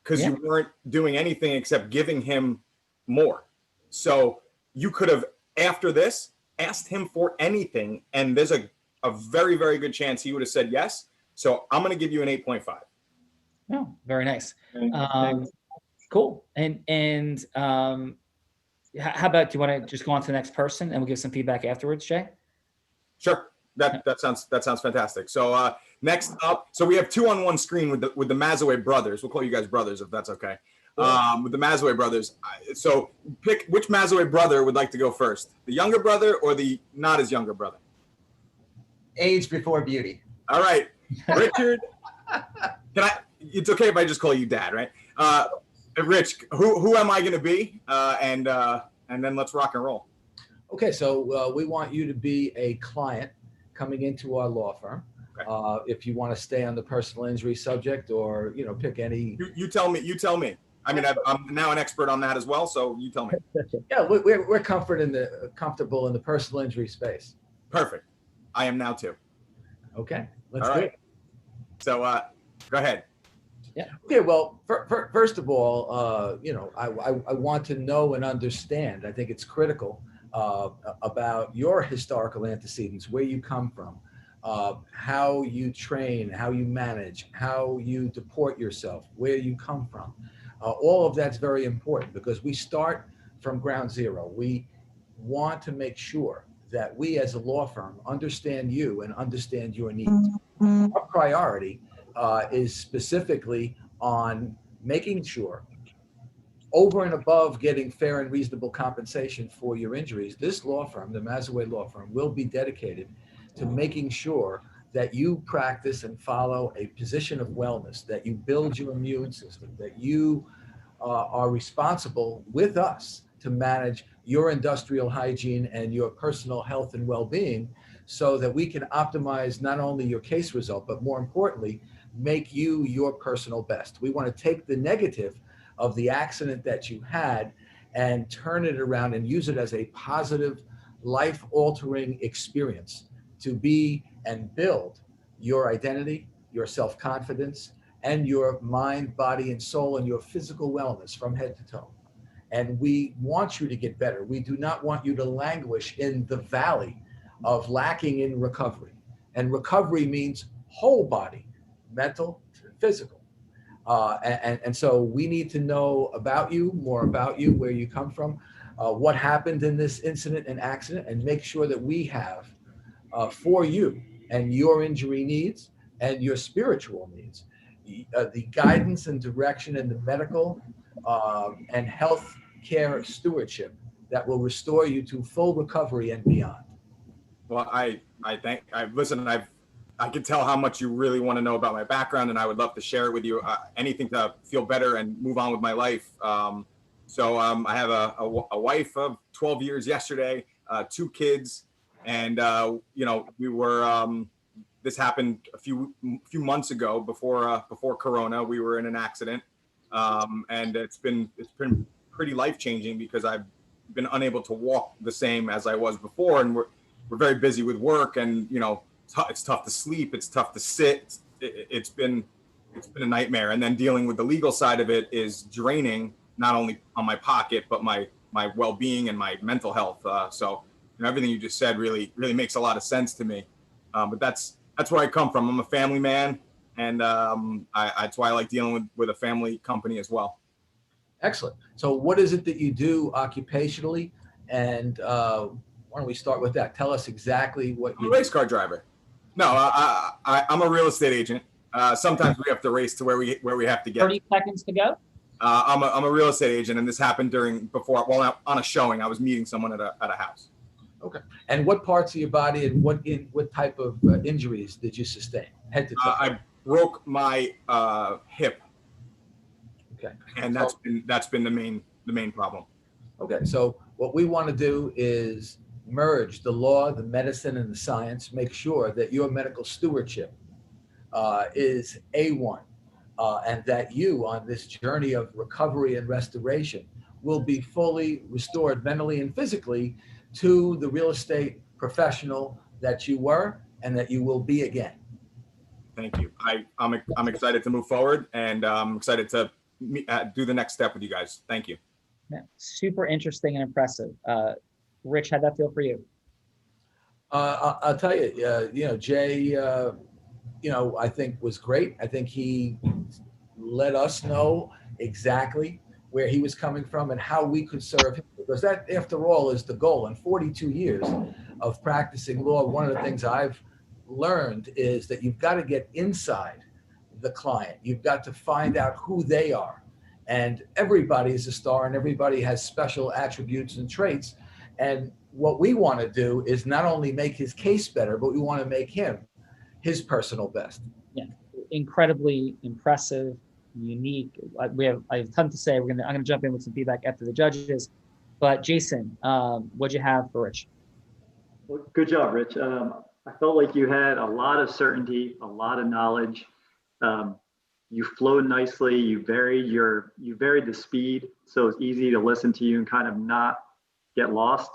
because you weren't doing anything except giving him more. So you could have, after this, asked him for anything, and there's a very, very good chance he would have said yes. So I'm going to give you an 8.5. Oh, very nice. Thanks. Cool. And how about, do you want to just go on to the next person and we'll give some feedback afterwards, Jay? Sure. That sounds fantastic. So next up, so we have two on one screen with the Mazaway brothers. We'll call you guys brothers if that's okay. With the Mazaway brothers. So pick which Mazaway brother would like to go first, the younger brother or the not as younger brother? Age before beauty. All right, Richard. It's okay if I just call you Dad, right? Rich, who am I going to be? And then let's rock and roll. Okay, so we want you to be a client coming into our law firm. Okay. If you want to stay on the personal injury subject, or pick any. You tell me. I mean, I'm now an expert on that as well, so you tell me. Yeah, we're comfortable in the personal injury space. Perfect. I am now too. Okay, let's do it. So go ahead. Yeah. Okay. Well, first of all, I want to know and understand. I think it's critical about your historical antecedents, where you come from, how you train, how you manage, how you deport yourself, where you come from. All of that's very important, because we start from ground zero. We want to make sure that we as a law firm understand you and understand your needs. Our priority is specifically on making sure, over and above getting fair and reasonable compensation for your injuries, this law firm, the Mazaway Law Firm, will be dedicated to making sure that you practice and follow a position of wellness, that you build your immune system, that you are responsible with us to manage your industrial hygiene and your personal health and well-being, so that we can optimize not only your case result, but more importantly, make you your personal best. We want to take the negative of the accident that you had and turn it around and use it as a positive, life-altering experience to be and build your identity, your self-confidence, and your mind, body, and soul, and your physical wellness from head to toe. And we want you to get better. We do not want you to languish in the valley of lacking in recovery. And recovery means whole body, mental, physical. And so we need to know about you, more about you, where you come from, what happened in this incident and accident, and make sure that we have for you and your injury needs and your spiritual needs, the guidance and direction and the medical and health care stewardship that will restore you to full recovery and beyond. Well, listen, I've I can tell how much you really want to know about my background, and I would love to share it with you. Anything to feel better and move on with my life. I have a wife of 12 years yesterday, 2 kids, and we were. This happened a few months ago before Corona. We were in an accident, and it's been pretty life changing because I've been unable to walk the same as I was before, and we're very busy with work, and it's tough to sleep, it's tough to sit. It's been a nightmare, and then dealing with the legal side of it is draining, not only on my pocket but my well-being and my mental health. Everything you just said really makes a lot of sense to me. But that's where I come from. I'm a family man, and that's why I like dealing with a family company as well. Excellent. So what is it that you do occupationally? And why don't we start with that? Tell us exactly what I'm a race car driver. No, I'm a real estate agent. Sometimes we have to race to where we have to get. 30 seconds to go. I'm a real estate agent, and this happened on a showing. I was meeting someone at a house. Okay. And what parts of your body and what type of injuries did you sustain? Head to toe. I broke my hip. Okay. And that's been the main problem. Okay. So what we want to do is merge the law, the medicine, and the science. Make sure that your medical stewardship is A1, and that you, on this journey of recovery and restoration, will be fully restored mentally and physically to the real estate professional that you were and that you will be again. Thank you. I'm excited to move forward, and I'm excited to do the next step with you guys. Thank you. Yeah, super interesting and impressive. Rich, how'd that feel for you? I'll tell you, Jay, I think was great. I think he let us know exactly where he was coming from and how we could serve him, because that, after all, is the goal. In 42 years of practicing law, one of the things I've learned is that you've got to get inside the client. You've got to find out who they are. And everybody is a star, and everybody has special attributes and traits. And what we want to do is not only make his case better, but we want to make him his personal best. Yeah, incredibly impressive, unique. I have a ton to say. I'm gonna jump in with some feedback after the judges. But Jason, what'd you have for Rich? Well, good job, Rich. I felt like you had a lot of certainty, a lot of knowledge. You flowed nicely. You varied the speed, so it's easy to listen to you and kind of not get lost.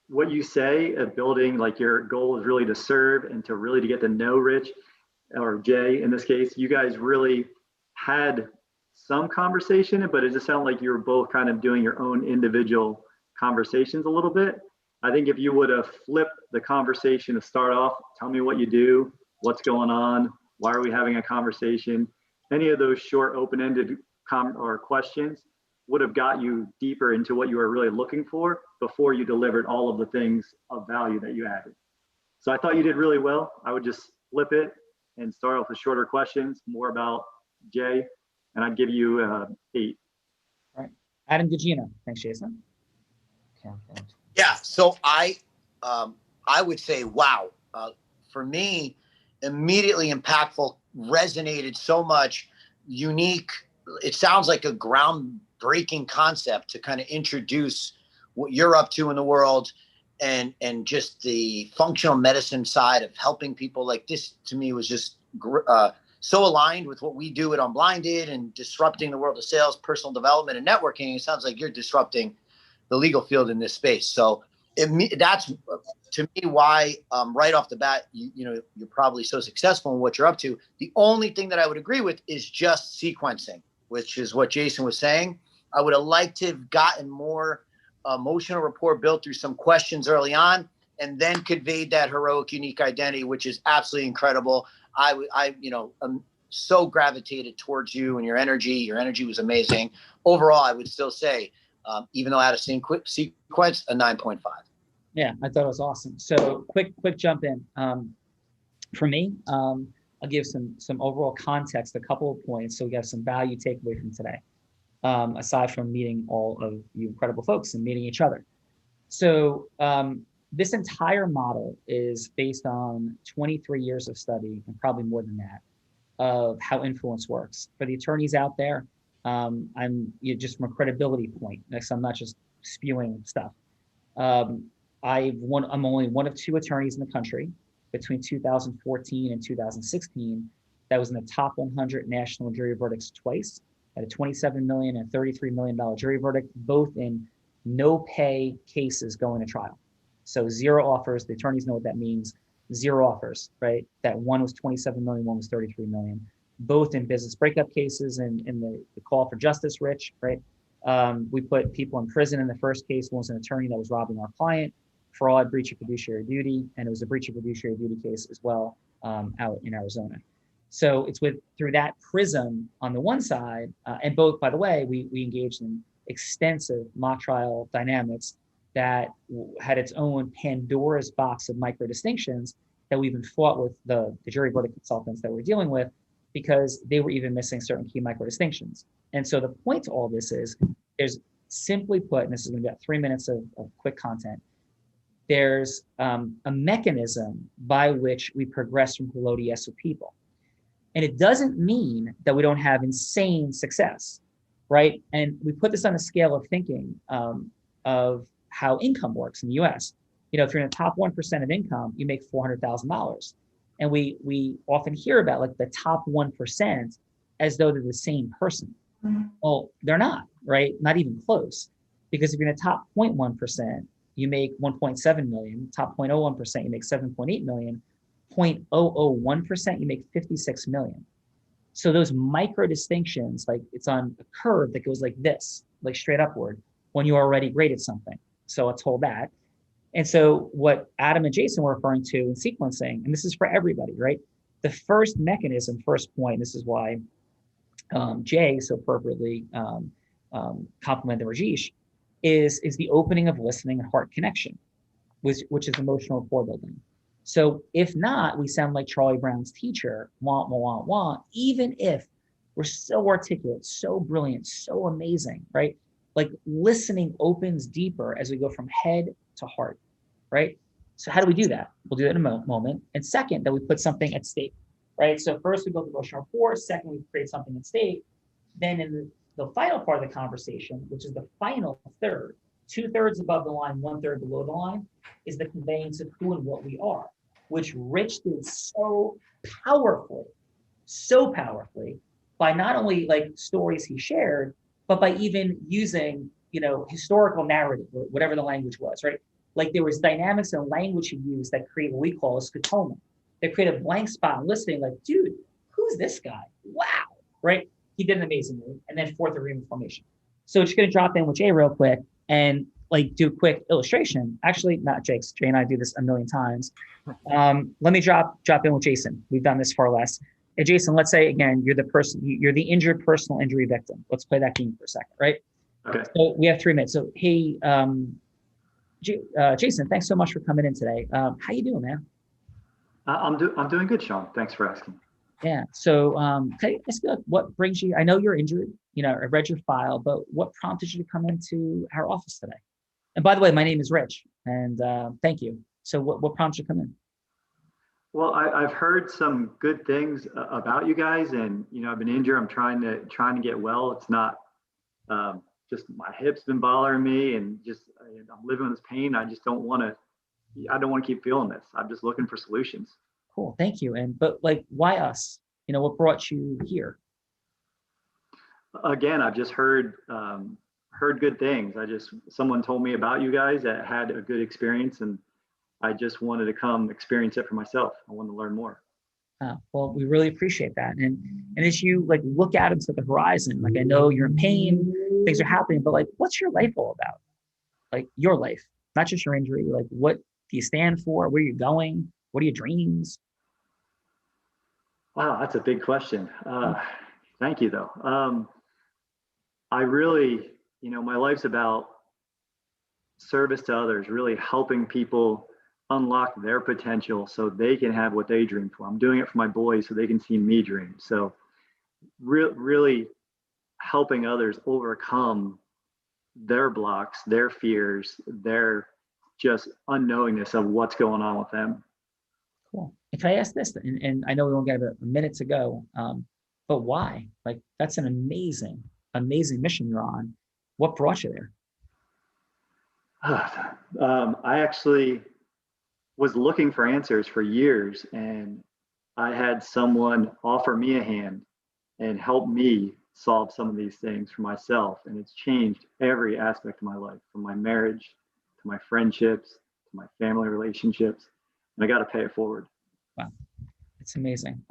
What you say of building, like your goal is really to serve and to get to know Rich, or Jay in this case. You guys really had some conversation, but it just sounded like you were both kind of doing your own individual conversations a little bit. I think if you would have flipped the conversation to start off, tell me what you do, what's going on, why are we having a conversation? Any of those short, open-ended questions would have got you deeper into what you were really looking for before you delivered all of the things of value that you added. So I thought you did really well. I would just flip it and start off with shorter questions, more about Jay, and I'd give you 8. All right, Adam Gagino. Thanks, Jason. Yeah, so I would say, wow. For me, immediately impactful, resonated so much, unique. It sounds like a groundbreaking concept to kind of introduce what you're up to in the world, and just the functional medicine side of helping people. Like this, to me, was just so aligned with what we do at Unblinded and disrupting the world of sales, personal development, and networking. It sounds like you're disrupting the legal field in this space. So that's, to me, why right off the bat, you're probably so successful in what you're up to. The only thing that I would agree with is just sequencing, which is what Jason was saying. I would have liked to have gotten more emotional rapport built through some questions early on, and then conveyed that heroic, unique identity, which is absolutely incredible. I'm so gravitated towards you and your energy. Your energy was amazing. Overall, I would still say, even though I had a sequence, a 9.5. Yeah, I thought it was awesome. So quick jump in. For me, I'll give some overall context, a couple of points, so we have some value takeaway from today, aside from meeting all of you incredible folks and meeting each other. So this entire model is based on 23 years of study, and probably more than that, of how influence works. For the attorneys out there, just from a credibility point, next, I'm not just spewing stuff. I'm only one of 2 attorneys in the country between 2014 and 2016 that was in the top 100 national jury verdicts twice, at a $27 million and $33 million jury verdict, both in no pay cases going to trial. So 0 offers. The attorneys know what that means. 0 offers, right? That one was 27 million, one was 33 million, both in business breakup cases and in the call for justice, Rich, right? We put people in prison in the first case. One was an attorney that was robbing our client, fraud, breach of fiduciary duty, and it was a breach of fiduciary duty case as well, out in Arizona. So it's through that prism on the one side, and both, by the way, we engaged in extensive mock trial dynamics that had its own Pandora's box of micro distinctions that we even fought with the jury verdict consultants that we're dealing with, because they were even missing certain key micro distinctions. And so the point to all this is, there's, simply put, and this is going to be about 3 minutes of quick content, there's a mechanism by which we progress from hello to yes with people. And it doesn't mean that we don't have insane success, right? And we put this on a scale of thinking of how income works in the US. If you're in the top 1% of income, you make $400,000. And we often hear about like the top 1% as though they're the same person. Well, they're not, right? Not even close. Because if you're in the top 0.1%, you make 1.7 million, top 0.01%, you make 7.8 million, 0.001%, you make 56 million. So those micro distinctions, like it's on a curve that goes like this, like straight upward, when you're already great at something. So let's hold that. And so what Adam and Jason were referring to in sequencing, and this is for everybody, right? The first mechanism, first point, this is why Jay so appropriately complimented Rajesh, is the opening of listening and heart connection, which is emotional rapport building. So if not, we sound like Charlie Brown's teacher, want, want, want, even if we're so articulate, so brilliant, so amazing, right? Like listening opens deeper as we go from head to heart, right? So how do we do that? We'll do that in a moment. And second, that we put something at stake, right? So first we build emotional rapport. Second, we create something at stake. Then in the final part of the conversation, which is the final third, 2/3 above the line, 1/3 below the line, is the conveyance of who and what we are, which Rich did so powerfully by not only like stories he shared, but by even using, historical narrative or whatever the language was, right? Like there was dynamics and language he used that create what we call a scotoma. They create a blank spot in listening, like, dude, who's this guy? Wow, right? He did an amazing move. And then fourth agreement formation. So just gonna drop in with Jay real quick and like do a quick illustration. Actually, not Jake's. Jay and I do this a million times. Let me drop in with Jason. We've done this far less. Hey, Jason, let's say again, you're the injured personal injury victim. Let's play that game for a second, right? Okay. So we have 3 minutes. So hey, Jason, thanks so much for coming in today. How you doing, man? I'm doing good, Sean. Thanks for asking. Yeah. So can I ask you, what brings you? I know you're injured. I read your file, but what prompted you to come into our office today? And by the way, my name is Rich, and thank you. So what prompted you to come in? Well, I've heard some good things about you guys, and I've been injured. I'm trying to get well. It's not just my hip's been bothering me, and just I'm living with this pain. I just don't want to keep feeling this. I'm just looking for solutions. Cool, thank you. But like, why us? What brought you here? Again, I've just heard good things. Someone told me about you guys that had a good experience, and I just wanted to come experience it for myself. I want to learn more. Well, we really appreciate that. And as you like look out into the horizon, like I know you're in pain, things are happening, but like, what's your life all about? Like your life, not just your injury. Like, what do you stand for? Where are you going? What are your dreams? Wow, that's a big question. Thank you, though. I really, my life's about service to others, really helping people unlock their potential so they can have what they dream for. I'm doing it for my boys so they can see me dream. So really helping others overcome their blocks, their fears, their just unknowingness of what's going on with them. Cool. And can I ask this? And I know we only got a minute to go, but why? Like, that's an amazing, amazing mission you're on. What brought you there? I actually was looking for answers for years, and I had someone offer me a hand and help me solve some of these things for myself. And it's changed every aspect of my life, from my marriage to my friendships to my family relationships. And I got to pay it forward. Wow. It's amazing.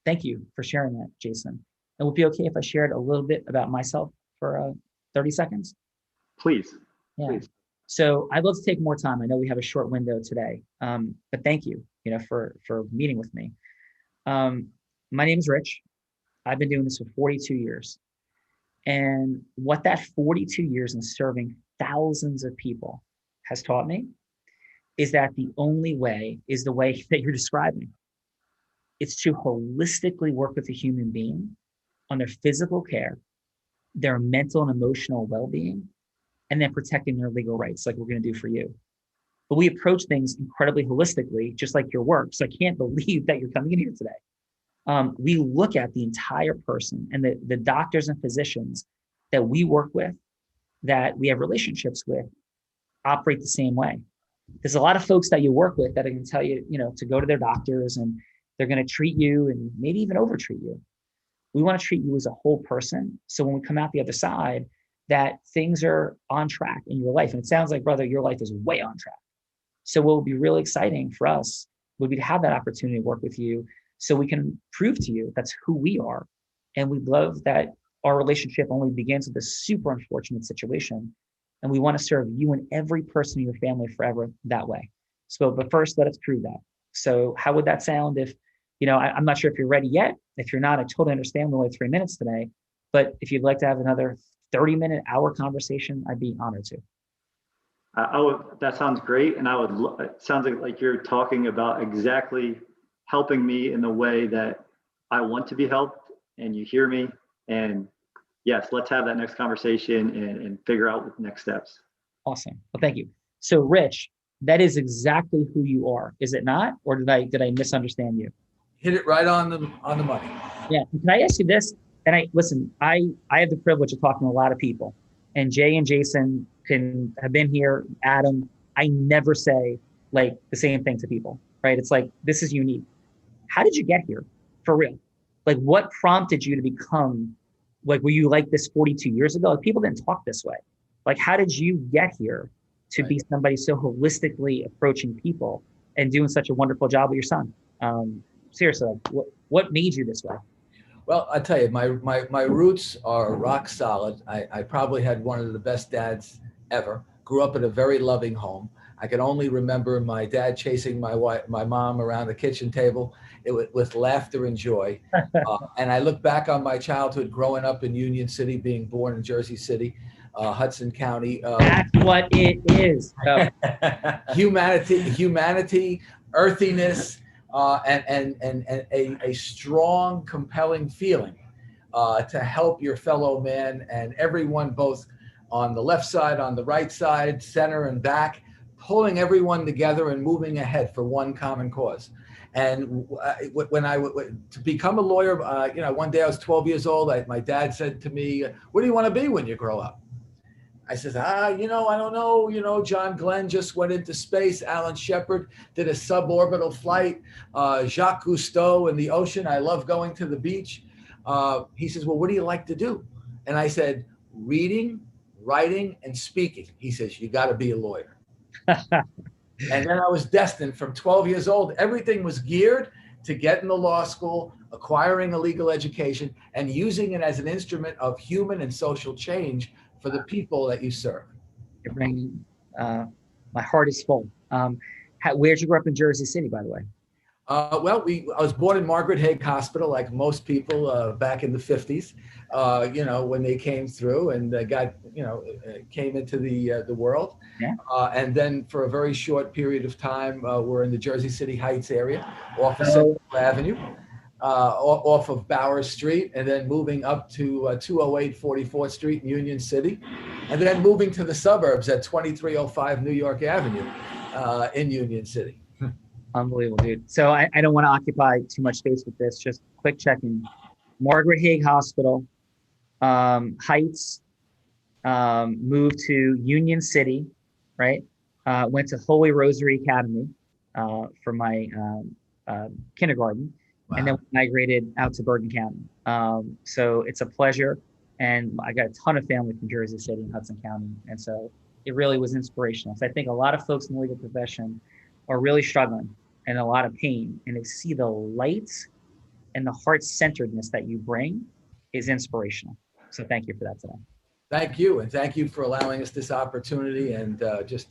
Thank you for sharing that, Jason. And would it be okay if I shared a little bit about myself for 30 seconds? Please. Yeah. Please. So I'd love to take more time. I know we have a short window today, but thank you, for meeting with me. My name is Rich. I've been doing this for 42 years. And what that 42 years in serving thousands of people has taught me is that the only way is the way that you're describing. It's to holistically work with a human being on their physical care, their mental and emotional well-being, and then protecting their legal rights, like we're going to do for you. But we approach things incredibly holistically, just like your work. So I can't believe that you're coming in here today. We look at the entire person, and the doctors and physicians that we work with, that we have relationships with, operate the same way. There's a lot of folks that you work with that are going to tell you, to go to their doctors, and they're going to treat you and maybe even overtreat you. We want to treat you as a whole person. So when we come out the other side, that things are on track in your life. And it sounds like, brother, your life is way on track. So what would be really exciting for us would be to have that opportunity to work with you so we can prove to you that's who we are. And we love that our relationship only begins with a super unfortunate situation. And we want to serve you and every person in your family forever that way. So, but first, let us prove that. So how would that sound if, I'm not sure if you're ready yet. If you're not, I totally understand. We're only 3 minutes today. But if you'd like to have another 30-minute, hour conversation, I'd be honored to. That sounds great. And it sounds like you're talking about exactly helping me in the way that I want to be helped, and you hear me. And yes, let's have that next conversation and figure out the next steps. Awesome. Well, thank you. So Rich, that is exactly who you are, is it not? Or did I misunderstand you? Hit it right on the money. Yeah. Can I ask you this? And I have the privilege of talking to a lot of people, and Jay and Jason have been here, Adam. I never say like the same thing to people, right? It's like, this is unique. How did you get here for real? Like, what prompted you to become, like, were you like this 42 years ago? Like, people didn't talk this way. Like, how did you get here to be somebody so holistically approaching people and doing such a wonderful job with your son? Seriously, what made you this way? Well, I tell you, my roots are rock solid. I probably had one of the best dads ever. Grew up in a very loving home. I can only remember my dad chasing my mom around the kitchen table with laughter and joy. And I look back on my childhood growing up in Union City, being born in Jersey City, Hudson County. That's what it is. Humanity, earthiness. And a strong, compelling feeling to help your fellow man and everyone, both on the left side, on the right side, center and back, pulling everyone together and moving ahead for one common cause. And when to become a lawyer, one day I was 12 years old. My dad said to me, "What do you want to be when you grow up?" I said, I don't know. John Glenn just went into space. Alan Shepard did a suborbital flight. Jacques Cousteau in the ocean. I love going to the beach. He says, well, what do you like to do? And I said, reading, writing, and speaking. He says, you got to be a lawyer. And then I was destined from 12 years old. Everything was geared to get in the law school, acquiring a legal education, and using it as an instrument of human and social change for the people that you serve. You're bringing, my heart is full. Where'd you grow up in Jersey City, by the way? I was born in Margaret Haig Hospital, like most people back in the 50s, when they came through and came into the world. Yeah. And then for a very short period of time, we're in the Jersey City Heights area, off of Central Avenue, off of Bowers Street, and then moving up to 208 44th Street in Union City. and then moving to the suburbs at 2305 New York Avenue in Union City. Unbelievable, dude. So I don't want to occupy too much space with this. Just quick check-in. Margaret Haig Hospital, Heights, moved to Union City, right? Went to Holy Rosary Academy for my kindergarten, and then migrated out to Bergen County. So it's a pleasure. And I got a ton of family from Jersey City and Hudson County. And so it really was inspirational. So I think a lot of folks in the legal profession are really struggling and a lot of pain. And they see the lights and the heart-centeredness that you bring is inspirational. So thank you for that today. Thank you. And thank you for allowing us this opportunity and just,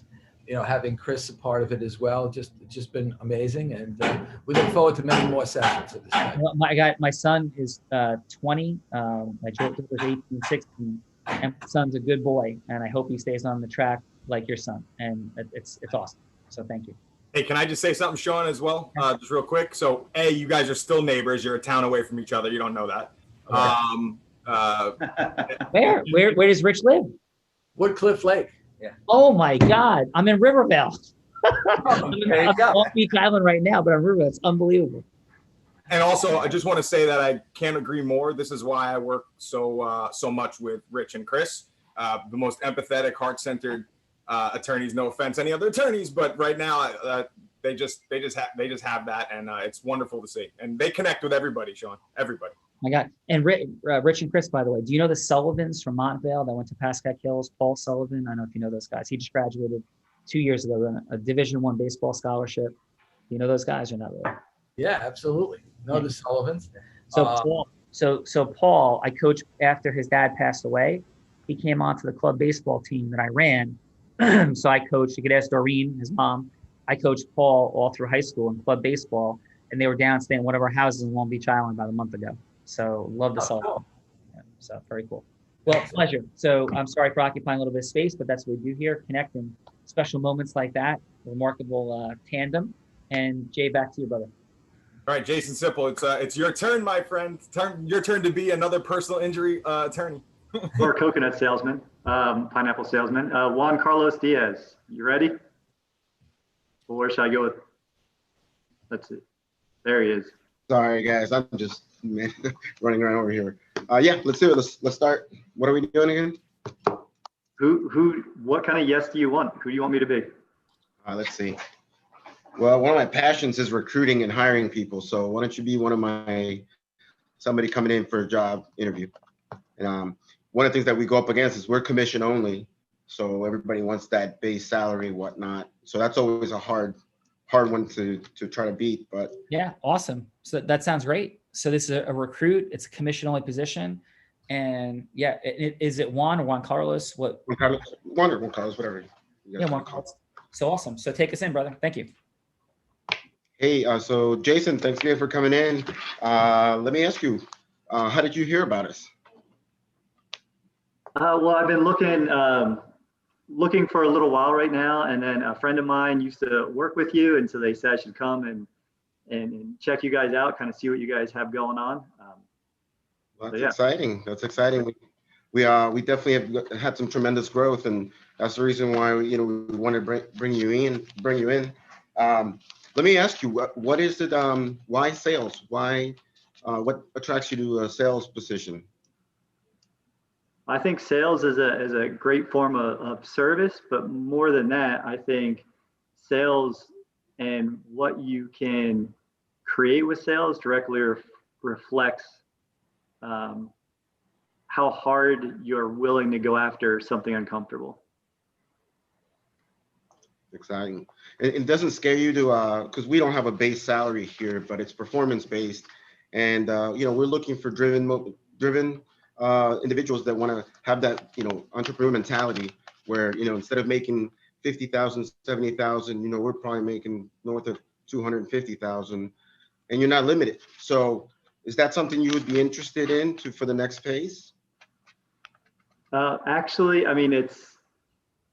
having Chris a part of it as well. Just been amazing. And we look forward to many more sessions of this type. Well, my son is 20, my daughter was 18, 16, and my son's a good boy. And I hope he stays on the track like your son. And it's awesome. So thank you. Hey, can I just say something, Sean, as well? Just real quick. So, A, you guys are still neighbors. You're a town away from each other. You don't know that. Where does Rich live? Woodcliff Lake. Yeah. Oh my God. I'm in Rivervale. I'm There you go. off Beach Island right now, but I'm Rivervale. It's unbelievable. And also, I just want to say that I can't agree more. This is why I work so much with Rich and Chris, the most empathetic, heart-centered attorneys. No offense, any other attorneys, but right now they just have that, and it's wonderful to see. And they connect with everybody, Sean. Everybody. My God. And Rich and Chris, by the way, do you know the Sullivans from Montvale that went to Pascack Hills? Paul Sullivan. I don't know if you know those guys. He just graduated 2 years ago, a Division I baseball scholarship. Do you know those guys or not really? Yeah, absolutely. No, the Sullivans. So Paul, I coached after his dad passed away. He came onto the club baseball team that I ran. So I coached. You could ask Doreen, his mom. I coached Paul all through high school in club baseball, and they were down staying in one of our houses in Long Beach Island about a month ago. So love to solve. Cool. Yeah, so very cool. Well, pleasure. So I'm sorry for occupying a little bit of space, but that's what we do here, connecting special moments like that, remarkable tandem. And Jay, back to you, brother. All right, Jason Sipple, it's your turn, my friend. Your turn to be another personal injury attorney. Or coconut salesman, pineapple salesman. Juan Carlos Diaz, you ready? Well, where should I go with? That's it. There he is. Sorry, guys. I'm just running around over here. Yeah, let's do it. Let's start. What are we doing again? What kind of yes do you want? Who do you want me to be? Let's see. Well, one of my passions is recruiting and hiring people. So why don't you be somebody coming in for a job interview? And one of the things that we go up against is we're commission only. So everybody wants that base salary, whatnot. So that's always a hard one to try to beat. But yeah, awesome. So that sounds great. So this is a recruit. It's a commission only position. And yeah, is it Juan or Juan Carlos? What? Juan or Juan Carlos, whatever. Yeah, Juan Carlos. So awesome. So take us in, brother. Thank you. Hey, so Jason, thanks again for coming in. Let me ask you, how did you hear about us? Well, I've been looking for a little while right now, and then a friend of mine used to work with you, and so they said I should come and check you guys out, kind of see what you guys have going on. Well, that's exciting. That's exciting. We definitely have had some tremendous growth, and that's the reason why we want to bring you in. Let me ask you, what is it? Why sales? Why? What attracts you to a sales position? I think sales is a great form of service, but more than that, I think sales and what you can create with sales directly reflects how hard you're willing to go after something uncomfortable. Exciting. It doesn't scare you to, because we don't have a base salary here, but it's performance based, and we're looking for driven individuals that want to have that entrepreneur mentality where instead of making 50,000, 70,000, we're probably making north of 250,000, and you're not limited. So is that something you would be interested in for the next phase? Actually, I mean, it's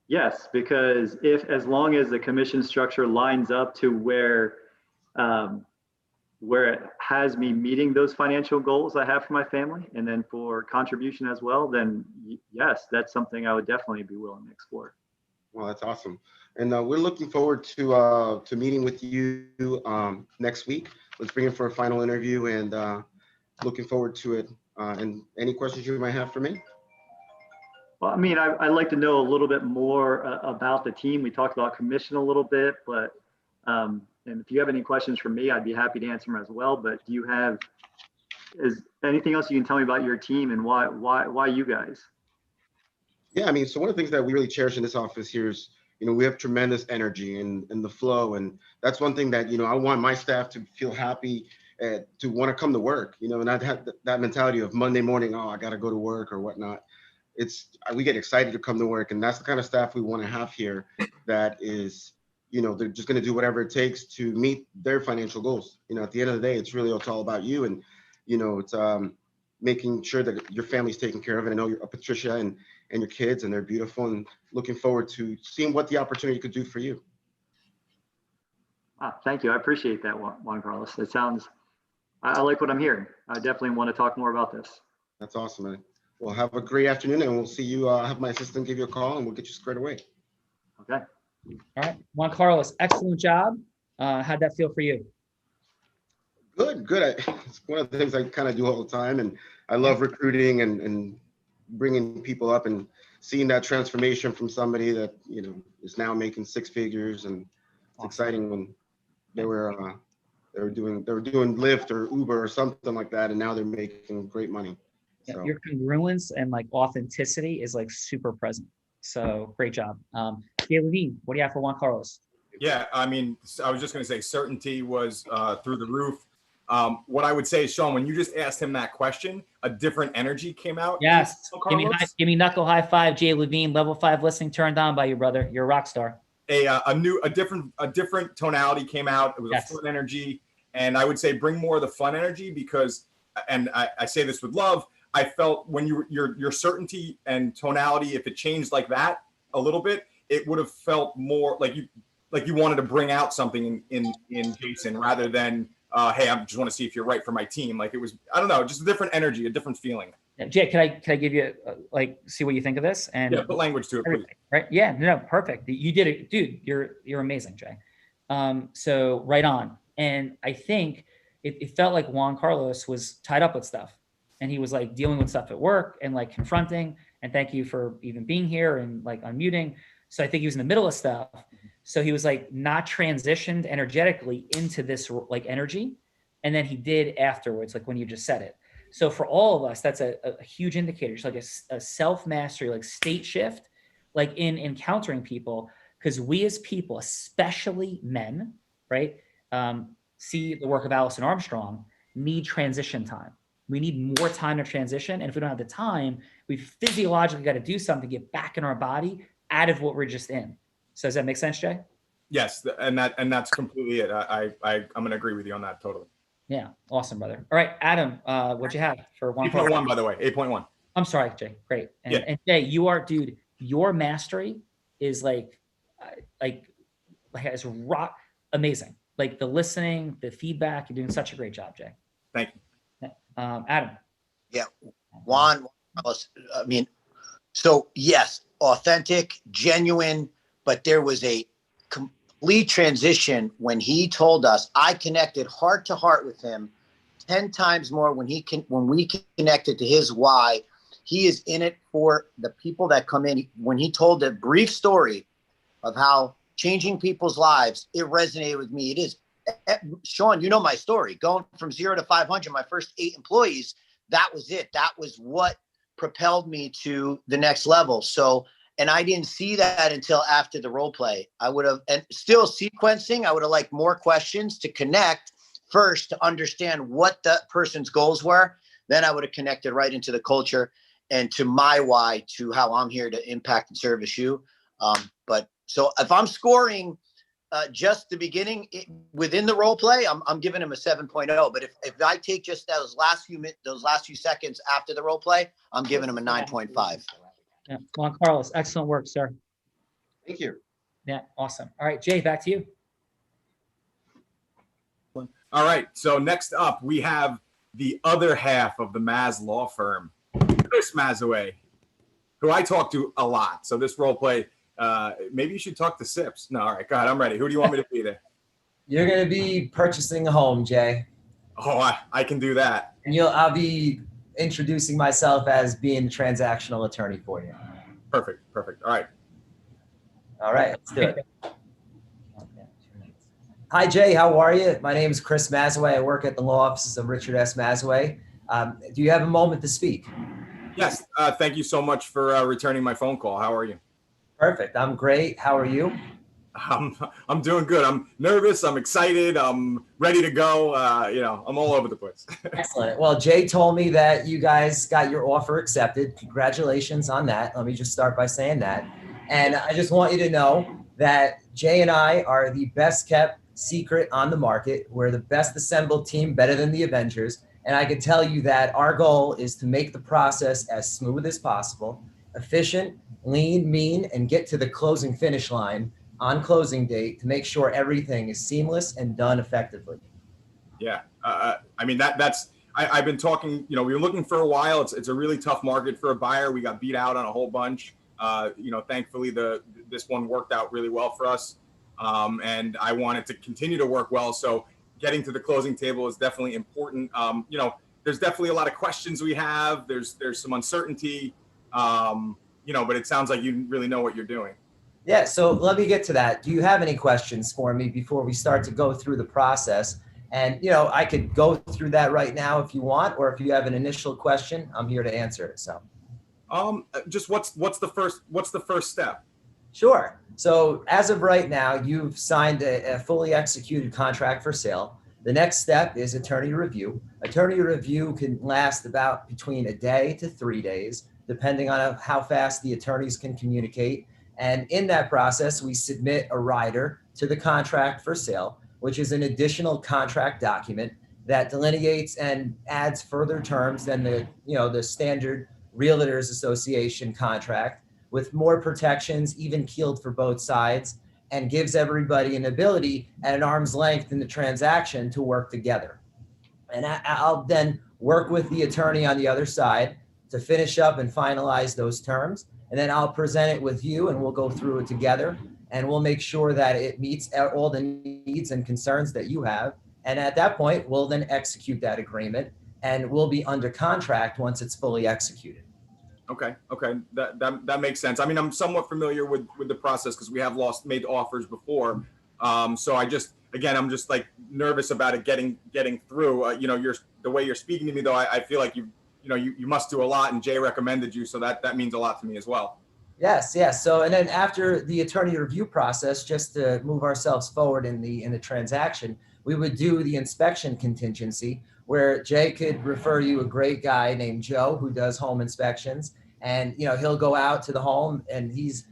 yes, because as long as the commission structure lines up to where where it has me meeting those financial goals I have for my family, and then for contribution as well, then yes, that's something I would definitely be willing to explore. Well, that's awesome. And we're looking forward to meeting with you next week. Let's bring in for a final interview, and looking forward to it. And any questions you might have for me? Well, I mean, I'd like to know a little bit more about the team. We talked about commission a little bit, but and if you have any questions for me, I'd be happy to answer them as well. But is anything else you can tell me about your team and why you guys? Yeah, I mean, so one of the things that we really cherish in this office here is, we have tremendous energy and the flow. And that's one thing that, I want my staff to feel happy, to want to come to work, and not have that mentality of Monday morning, oh, I got to go to work or whatnot. We get excited to come to work. And that's the kind of staff we want to have here that is, they're just going to do whatever it takes to meet their financial goals. At the end of the day, it's all about you. And, it's making sure that your family's taken care of. And I know you're Patricia and your kids, and they're beautiful, and looking forward to seeing what the opportunity could do for you. Thank you. I appreciate that, Juan Carlos. I like what I'm hearing. I definitely want to talk more about this. That's awesome, man. Well, have a great afternoon, and we'll see you. Have my assistant give you a call, and we'll get you squared away. Okay. All right. Juan Carlos, excellent job. How'd that feel for you? Good. It's one of the things I kind of do all the time, and I love recruiting and bringing people up and seeing that transformation from somebody that, is now making six figures. And it's exciting when they were doing Lyft or Uber or something like that, and now they're making great money. Yeah, So. your congruence and like authenticity is like super present. So great job. Levine, what do you have for Juan Carlos? Yeah, I mean, I was just going to say certainty was through the roof. What I would say is, Sean, when you just asked him that question, a different energy came out. Yes. Give me knuckle high five, Jay Levine, level 5 listening turned on by you, brother. You're a rock star. A different tonality came out. It was a fun energy. And I would say bring more of the fun energy, because, and I say this with love, I felt when your certainty and tonality, if it changed like that a little bit, it would have felt more like you wanted to bring out something in Jason, rather than hey, I just want to see if you're right for my team. Like, it was, I don't know, just a different energy, a different feeling. Yeah, Jay, can I give you see what you think of this? And yeah, put language to it, please. Right? Yeah, no, perfect. You did it, dude. You're amazing, Jay. So right on. And I think it felt like Juan Carlos was tied up with stuff, and he was like dealing with stuff at work and like confronting. And thank you for even being here and like unmuting. So I think he was in the middle of stuff. So he was like not transitioned energetically into this like energy. And then he did afterwards, like when you just said it. So for all of us, that's a huge indicator. It's like a self-mastery, like state shift, like in encountering people, because we as people, especially men, right, see the work of Allison Armstrong, need transition time. We need more time to transition. And if we don't have the time, we physiologically got to do something to get back in our body out of what we're just in. So does that make sense, Jay? Yes, and that's completely it. I'm gonna agree with you on that totally. Yeah, awesome, brother. All right, Adam, what'd you have for 8.1, by the way, 8.1. I'm sorry, Jay. Great. And, yeah. And Jay, you are, dude. Your mastery is like it's rock amazing. Like the listening, the feedback. You're doing such a great job, Jay. Thank you. Adam. Yeah, Juan. I mean, so yes, authentic, genuine, but there was a complete transition when he told us. I connected heart to heart with him 10 times more when we connected to his why. He is in it for the people that come in. When he told a brief story of how changing people's lives, it resonated with me. It is, Sean, you know my story. Going from 0 to 500, my first 8 employees, that was it. That was what propelled me to the next level. So, and I didn't see that until after the role play. I would have, and still sequencing, I would have liked more questions to connect first to understand what the person's goals were. Then I would have connected right into the culture and to my why, to how I'm here to impact and service you. But so if I'm scoring just the beginning within the role play, I'm giving him a 7.0. But if I take just those last few seconds after the role play, I'm giving him a 9.5. Yeah. Juan Carlos, excellent work, sir. Thank you. Yeah, awesome. All right, Jay, back to you. All right. So next up, we have the other half of the Maz law firm, Chris Mazaway, who I talk to a lot. So this role play, maybe you should talk to Sips. No, all right. Go ahead. I'm ready. Who do you want me to be there? You're going to be purchasing a home, Jay. Oh, I can do that. And I'll be introducing myself as being the transactional attorney for you. Perfect. All right. All right, let's do it. Hi, Jay. How are you? My name is Chris Mazaway. I work at the law offices of Richard S. Mazaway. Do you have a moment to speak? Yes. Thank you so much for returning my phone call. How are you? Perfect. I'm great. How are you? I'm doing good. I'm nervous. I'm excited. I'm ready to go. I'm all over the place. Excellent. Well, Jay told me that you guys got your offer accepted. Congratulations on that. Let me just start by saying that. And I just want you to know that Jay and I are the best kept secret on the market. We're the best assembled team, better than the Avengers. And I can tell you that our goal is to make the process as smooth as possible, efficient, lean, mean, and get to the closing finish line on closing date to make sure everything is seamless and done effectively. Yeah. I've been talking, we were looking for a while. It's a really tough market for a buyer. We got beat out on a whole bunch. Thankfully this one worked out really well for us. And I want it to continue to work well. So getting to the closing table is definitely important. There's definitely a lot of questions we have. There's some uncertainty, but it sounds like you really know what you're doing. Yeah, so let me get to that. Do you have any questions for me before we start to go through the process? And, I could go through that right now if you want, or if you have an initial question, I'm here to answer it. So, just what's the first step? Sure. So as of right now, you've signed a fully executed contract for sale. The next step is attorney review. Attorney review can last about between a day to 3 days, depending on how fast the attorneys can communicate. And in that process, we submit a rider to the contract for sale, which is an additional contract document that delineates and adds further terms than the standard Realtors Association contract, with more protections, even keeled for both sides, and gives everybody an ability at an arm's length in the transaction to work together. And I'll then work with the attorney on the other side to finish up and finalize those terms. And then I'll present it with you and we'll go through it together and we'll make sure that it meets all the needs and concerns that you have. And at that point, we'll then execute that agreement and we'll be under contract once it's fully executed. Okay. That makes sense. I mean, I'm somewhat familiar with the process because we have made offers before. So I'm just like nervous about it getting through. The way you're speaking to me though, I feel like you must do a lot, and Jay recommended you, so that means a lot to me as well. Yes. So, and then after the attorney review process, just to move ourselves forward in the transaction, we would do the inspection contingency, where Jay could refer you a great guy named Joe who does home inspections, and he'll go out to the home, and he's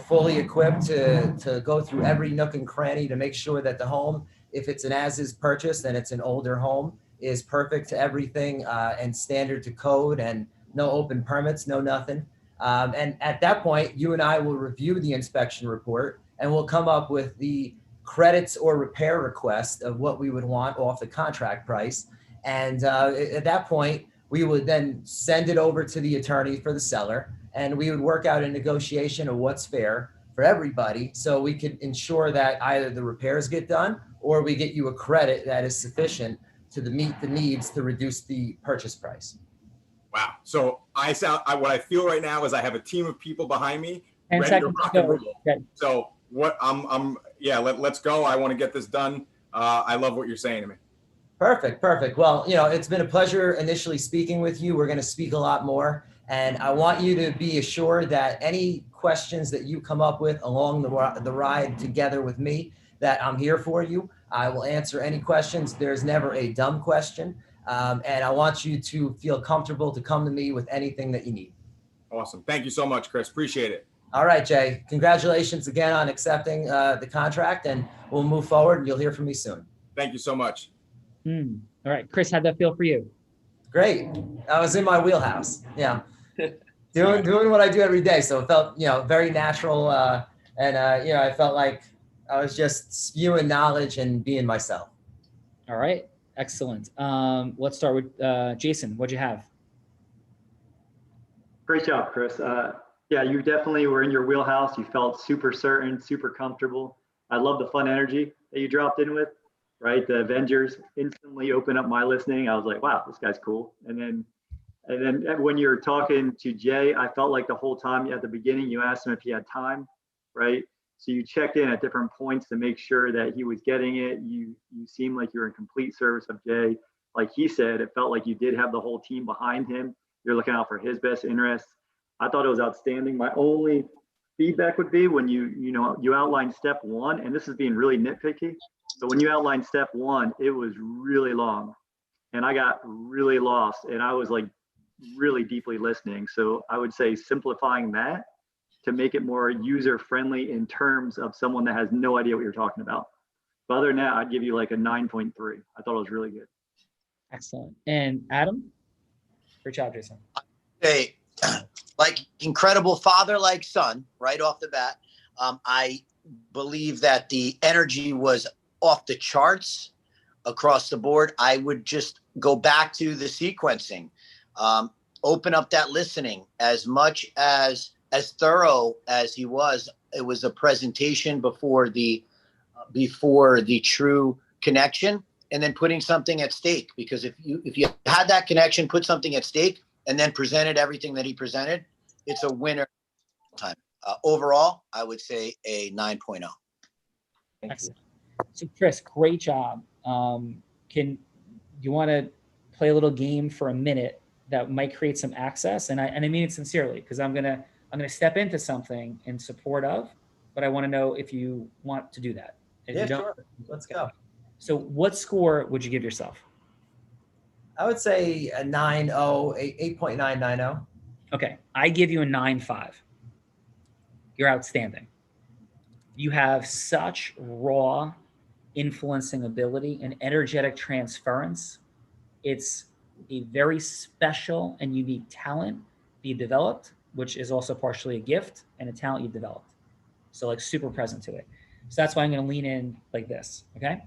fully equipped to go through every nook and cranny to make sure that the home, if it's an as-is purchase and it's an older home, is perfect to everything and standard to code, and no open permits, no nothing. And at that point, you and I will review the inspection report and we'll come up with the credits or repair request of what we would want off the contract price. And at that point, we would then send it over to the attorney for the seller, and we would work out a negotiation of what's fair for everybody, so we could ensure that either the repairs get done or we get you a credit that is sufficient to meet the needs to reduce the purchase price. Wow. So what I feel right now is I have a team of people behind me 10 ready to seconds rock to and go. roll. Okay. So let's go. I want to get this done. I love what you're saying to me. Perfect. Well, it's been a pleasure initially speaking with you. We're going to speak a lot more. And I want you to be assured that any questions that you come up with along the ride together with me, that I'm here for you. I will answer any questions. There's never a dumb question. And I want you to feel comfortable to come to me with anything that you need. Awesome. Thank you so much, Chris. Appreciate it. All right, Jay. Congratulations again on accepting the contract, and we'll move forward and you'll hear from me soon. Thank you so much. All right, Chris, how'd that feel for you? Great. I was in my wheelhouse. Yeah. Doing what I do every day. So it felt, very natural. I felt like I was just spewing knowledge and being myself. All right. Excellent. Let's start with Jason. What'd you have? Great job, Chris. Yeah, you definitely were in your wheelhouse. You felt super certain, super comfortable. I love the fun energy that you dropped in with, right? The Avengers instantly opened up my listening. I was like, wow, this guy's cool. And then when you're talking to Jay, I felt like the whole time at the beginning, you asked him if he had time, right? So you checked in at different points to make sure that he was getting it. You seemed like you were in complete service of Jay. Like he said, it felt like you did have the whole team behind him. You're looking out for his best interests. I thought it was outstanding. My only feedback would be when you outlined step one, and this is being really nitpicky. So when you outlined step one, it was really long, and I got really lost, and I was like really deeply listening. So I would say simplifying that to make it more user friendly in terms of someone that has no idea what you're talking about. But other than that, I'd give you like a 9.3. I thought it was really good. Excellent. And Adam? Great job, Jason. Hey, like incredible father, like son, right off the bat. I believe that the energy was off the charts across the board. I would just go back to the sequencing, open up that listening as much as thorough as he was. It was a presentation before the true connection, and then putting something at stake. Because if you had that connection, put something at stake, and then presented everything that he presented, it's a winner time. Overall, I would say a 9.0. Excellent. So Chris, great job. Can you want to play a little game for a minute that might create some access? And I mean it sincerely, because I'm gonna step into something in support of, but I want to know if you want to do that. Yeah, sure. Let's go. So what score would you give yourself? I would say a 8.990. Okay, I give you a 9.5. You're outstanding. You have such raw influencing ability and energetic transference. It's a very special and unique talent that you developed, which is also partially a gift and a talent you developed. So like super present to it. So that's why I'm going to lean in like this. Okay.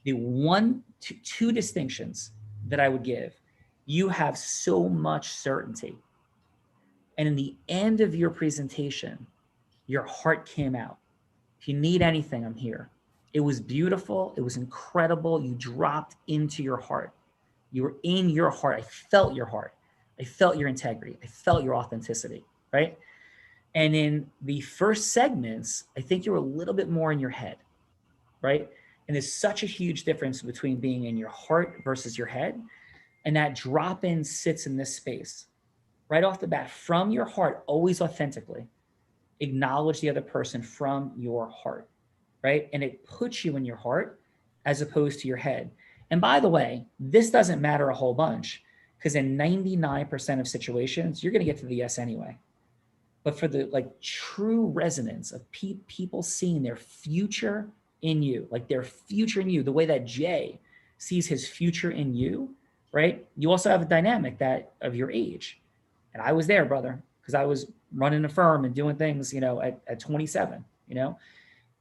The two distinctions that I would give, you have so much certainty. And in the end of your presentation, your heart came out. If you need anything, I'm here. It was beautiful. It was incredible. You dropped into your heart. You were in your heart. I felt your heart. I felt your integrity. I felt your authenticity, right? And in the first segments, I think you were a little bit more in your head, right? And there's such a huge difference between being in your heart versus your head. And that drop-in sits in this space. Right off the bat, from your heart, always authentically, acknowledge the other person from your heart, right? And it puts you in your heart as opposed to your head. And by the way, this doesn't matter a whole bunch, because in 99% of situations, you're going to get to the yes anyway. But for the like true resonance of people seeing their future in you, like their future in you, the way that Jay sees his future in you, right? You also have a dynamic that of your age. And I was there, brother, because I was running a firm and doing things, at 27,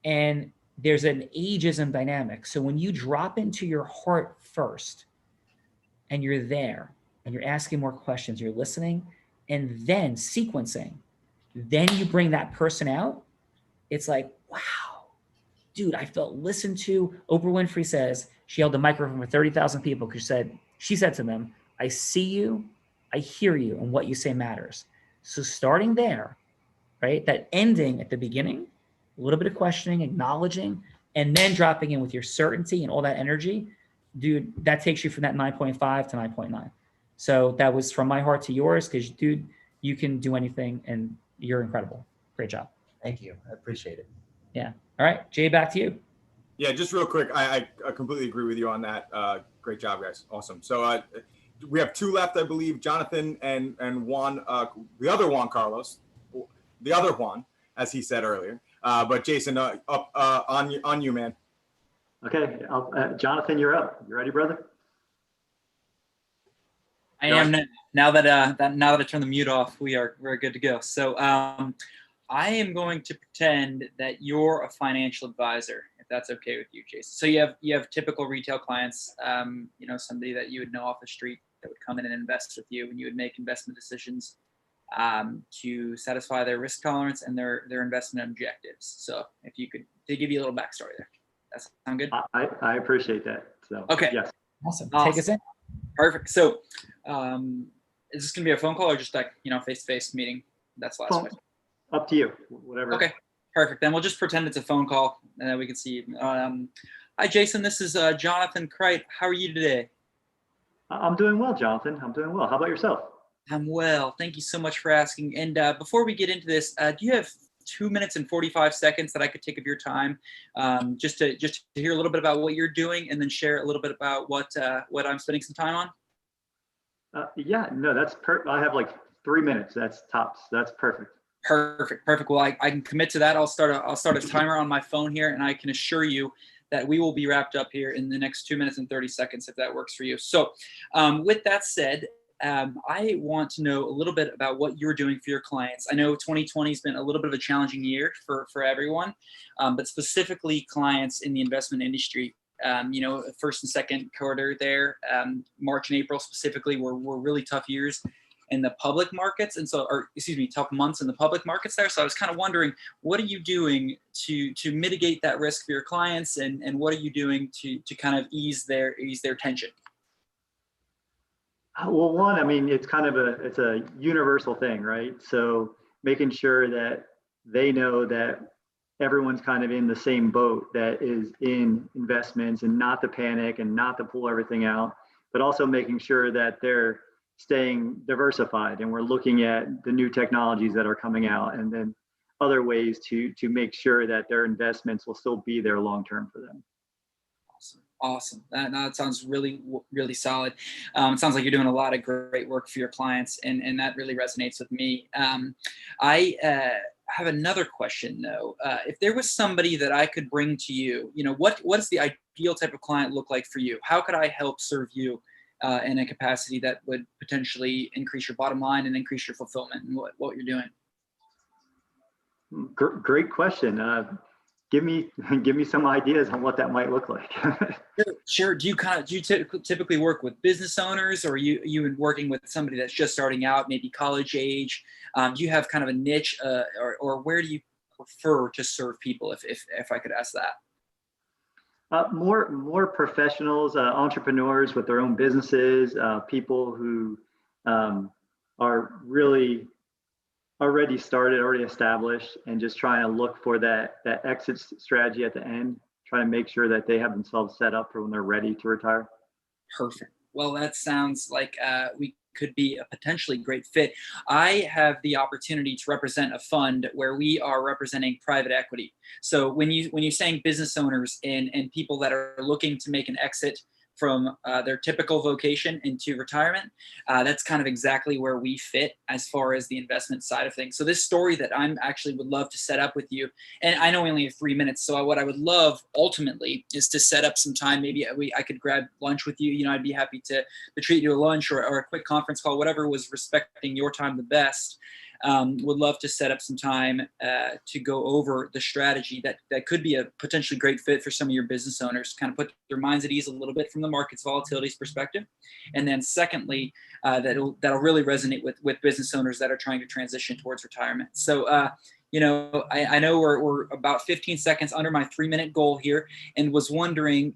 and there's an ageism dynamic. So when you drop into your heart first and you're there and you're asking more questions, you're listening and then sequencing, then you bring that person out. It's like, wow, dude, I felt listened to. Oprah Winfrey says she held the microphone for 30,000 people because she said to them, I see you, I hear you, and what you say matters. So starting there, right? That ending at the beginning, a little bit of questioning, acknowledging, and then dropping in with your certainty and all that energy, dude, that takes you from that 9.5 to 9.9. So that was from my heart to yours, because dude, you can do anything and you're incredible. Great job. Thank you. I appreciate it. Yeah. All right, Jay, back to you. Yeah, just real quick. I completely agree with you on that. Great job, guys. Awesome. So we have two left, I believe, Jonathan and Juan, the other Juan Carlos, the other Juan, as he said earlier. But Jason, up on you, man. Okay, Jonathan, you're up. You ready, brother? I am now that I turned the mute off. We're good to go. So I am going to pretend that you're a financial advisor. If that's okay with you, Jason. So you have typical retail clients, somebody that you would know off the street that would come in and invest with you, and you would make investment decisions to satisfy their risk tolerance and their investment objectives. So if you could, to give you a little backstory there. That sound good? I appreciate that. So okay. Yes. Awesome. Awesome. Take us in. Perfect. So is this gonna be a phone call or just like, face-to-face meeting? That's the last question. Up to you, whatever. Okay, perfect. Then we'll just pretend it's a phone call and then we can see. Hi, Jason. This is Jonathan Kreit. How are you today? I'm doing well, Jonathan. I'm doing well. How about yourself? I'm well. Thank you so much for asking. And before we get into this, do you have 2 minutes and 45 seconds that I could take of your time, just to hear a little bit about what you're doing, and then share a little bit about what I'm spending some time on? Yeah, no, that's I have like 3 minutes. That's tops. That's perfect. Perfect. Well, I can commit to that. I'll start a timer on my phone here, and I can assure you that we will be wrapped up here in the next 2 minutes and 30 seconds if that works for you. So, with that said, I want to know a little bit about what you're doing for your clients. I know 2020 has been a little bit of a challenging year for everyone, but specifically clients in the investment industry. First and second quarter there, March and April specifically were really tough years in the public markets, and tough months in the public markets there. So I was kind of wondering, what are you doing to mitigate that risk for your clients, and what are you doing to kind of ease their tension? Well, one, I mean, it's kind of it's a universal thing, right? So making sure that they know that everyone's kind of in the same boat that is in investments, and not to panic and not to pull everything out, but also making sure that they're staying diversified, and we're looking at the new technologies that are coming out, and then other ways to make sure that their investments will still be there long term for them. Awesome. That sounds really, really solid. It sounds like you're doing a lot of great work for your clients, and that really resonates with me. I have another question though. If there was somebody that I could bring to you, what does the ideal type of client look like for you? How could I help serve you in a capacity that would potentially increase your bottom line and increase your fulfillment in what you're doing? Great question. Give me some ideas on what that might look like. Sure. Do you typically work with business owners, or are you working with somebody that's just starting out, maybe college age? Do you have kind of a niche, or where do you prefer to serve people, if I could ask that? More professionals, entrepreneurs with their own businesses, people who are really already established, and just trying to look for that exit strategy at the end, trying to make sure that they have themselves set up for when they're ready to retire. Perfect. Well, that sounds like we could be a potentially great fit. I have the opportunity to represent a fund where we are representing private equity. So when you're saying business owners and people that are looking to make an exit from their typical vocation into retirement, that's kind of exactly where we fit as far as the investment side of things. So this story that I'm actually would love to set up with you, and I know we only have 3 minutes, so what I would love ultimately is to set up some time. Maybe I could grab lunch with you. I'd be happy to treat you to a lunch or a quick conference call, whatever was respecting your time the best. Would love to set up some time to go over the strategy that could be a potentially great fit for some of your business owners, kind of put their minds at ease a little bit from the market's volatilities perspective. And then secondly, that'll really resonate with business owners that are trying to transition towards retirement. So, I know we're about 15 seconds under my 3-minute goal here, and was wondering,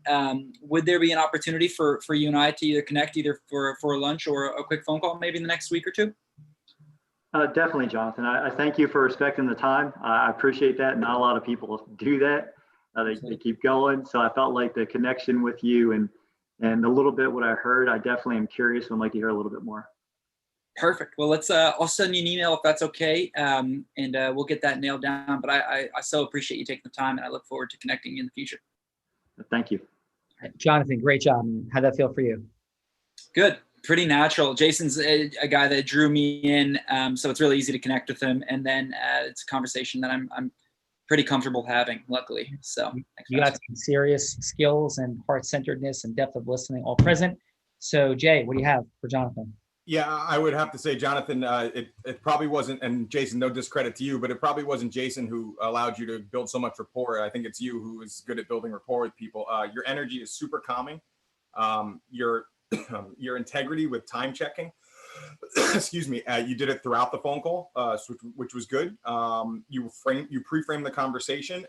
would there be an opportunity for you and I to either connect for a lunch or a quick phone call maybe in the next week or two? Definitely, Jonathan. I thank you for respecting the time. I appreciate that. Not a lot of people do that. They keep going. So I felt like the connection with you and a little bit what I heard, I definitely am curious and would like to hear a little bit more. Perfect. Well, I'll send you an email if that's okay. And we'll get that nailed down. But I so appreciate you taking the time, and I look forward to connecting in the future. Thank you. Jonathan, great job. How'd that feel for you? Good. Pretty natural. Jason's a guy that drew me in, so it's really easy to connect with him. And then it's a conversation that I'm pretty comfortable having, luckily. So you got some serious skills and heart-centeredness and depth of listening all present. So Jay, what do you have for Jonathan? Yeah, I would have to say, Jonathan, it probably wasn't, and Jason, no discredit to you, but it probably wasn't Jason who allowed you to build so much rapport. I think it's you who is good at building rapport with people. Your energy is super calming. Your your integrity with time checking. Excuse me. You did it throughout the phone call, which was good. You pre-framed the conversation.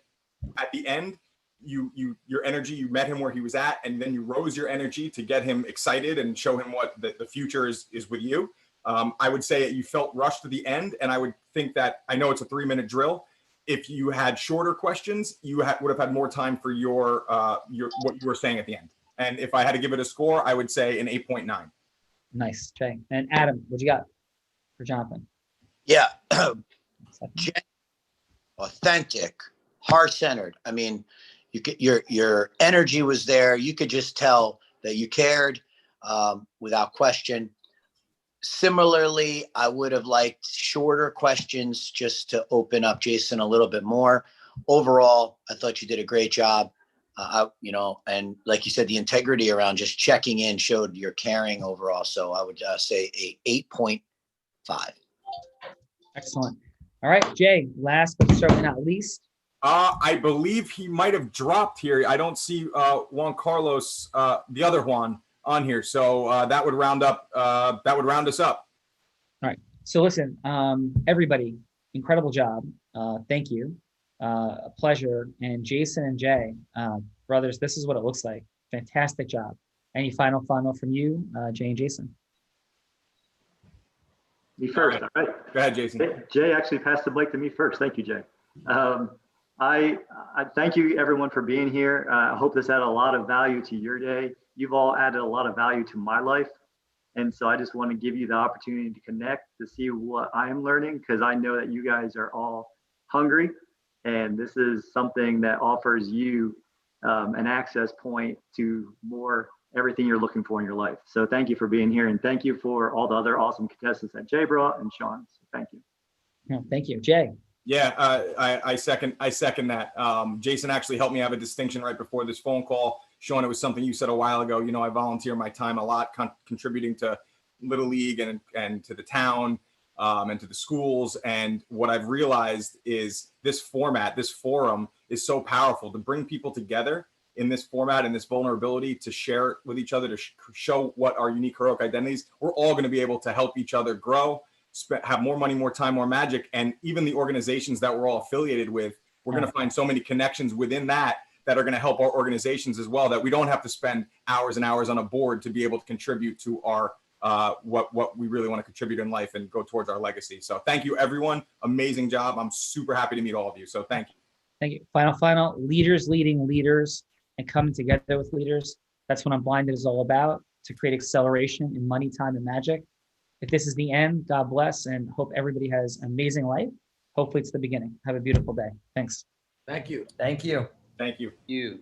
At the end, your energy, you met him where he was at, and then you rose your energy to get him excited and show him what the future is with you. I would say you felt rushed to the end, and I would think that, I know it's a 3-minute drill. If you had shorter questions, you would have had more time for your what you were saying at the end. And if I had to give it a score, I would say an 8.9. Nice, Jay. And Adam, what you got for Jonathan? Yeah. Authentic, heart-centered. I mean, your energy was there. You could just tell that you cared, without question. Similarly, I would have liked shorter questions just to open up Jason a little bit more. Overall, I thought you did a great job. And like you said, the integrity around just checking in showed your caring overall. So I would say a 8.5. Excellent. All right, Jay, last but certainly not least. I believe he might have dropped here. I don't see Juan Carlos, the other Juan, on here. So that would round up. That would round us up. All right. So listen, everybody, incredible job. Thank you. A pleasure. And Jason and Jay, brothers, this is what it looks like. Fantastic job. Any final from you, Jay and Jason? Me first. All right. Go ahead, Jason. Jay actually passed the mic to me first. Thank you, Jay. I thank you everyone for being here. I hope this added a lot of value to your day. You've all added a lot of value to my life. And so I just want to give you the opportunity to connect, to see what I'm learning, because I know that you guys are all hungry. And this is something that offers you an access point to more everything you're looking for in your life. So thank you for being here. And thank you for all the other awesome contestants that Jay brought and Sean. So thank you. No, thank you. Jay. Yeah, I second that. Jason actually helped me have a distinction right before this phone call. Sean, it was something you said a while ago. You know, I volunteer my time a lot, contributing to Little League and to the town and to the schools. And what I've realized is this format, this forum is so powerful to bring people together in this format and this vulnerability to share with each other, to show what our unique heroic identities. We're all going to be able to help each other grow, have more money, more time, more magic. And even the organizations that we're all affiliated with, we're going to find so many connections within that are going to help our organizations as well, that we don't have to spend hours and hours on a board to be able to contribute to our what we really want to contribute in life and go towards our legacy. So thank you, everyone. Amazing job. I'm super happy to meet all of you. So thank you. Thank you. Final. Leaders leading leaders and coming together with leaders. That's what Unblinded is all about, to create acceleration in money, time, and magic. If this is the end, God bless, and hope everybody has an amazing life. Hopefully it's the beginning. Have a beautiful day. Thanks. Thank you. Thank you. Thank you. You.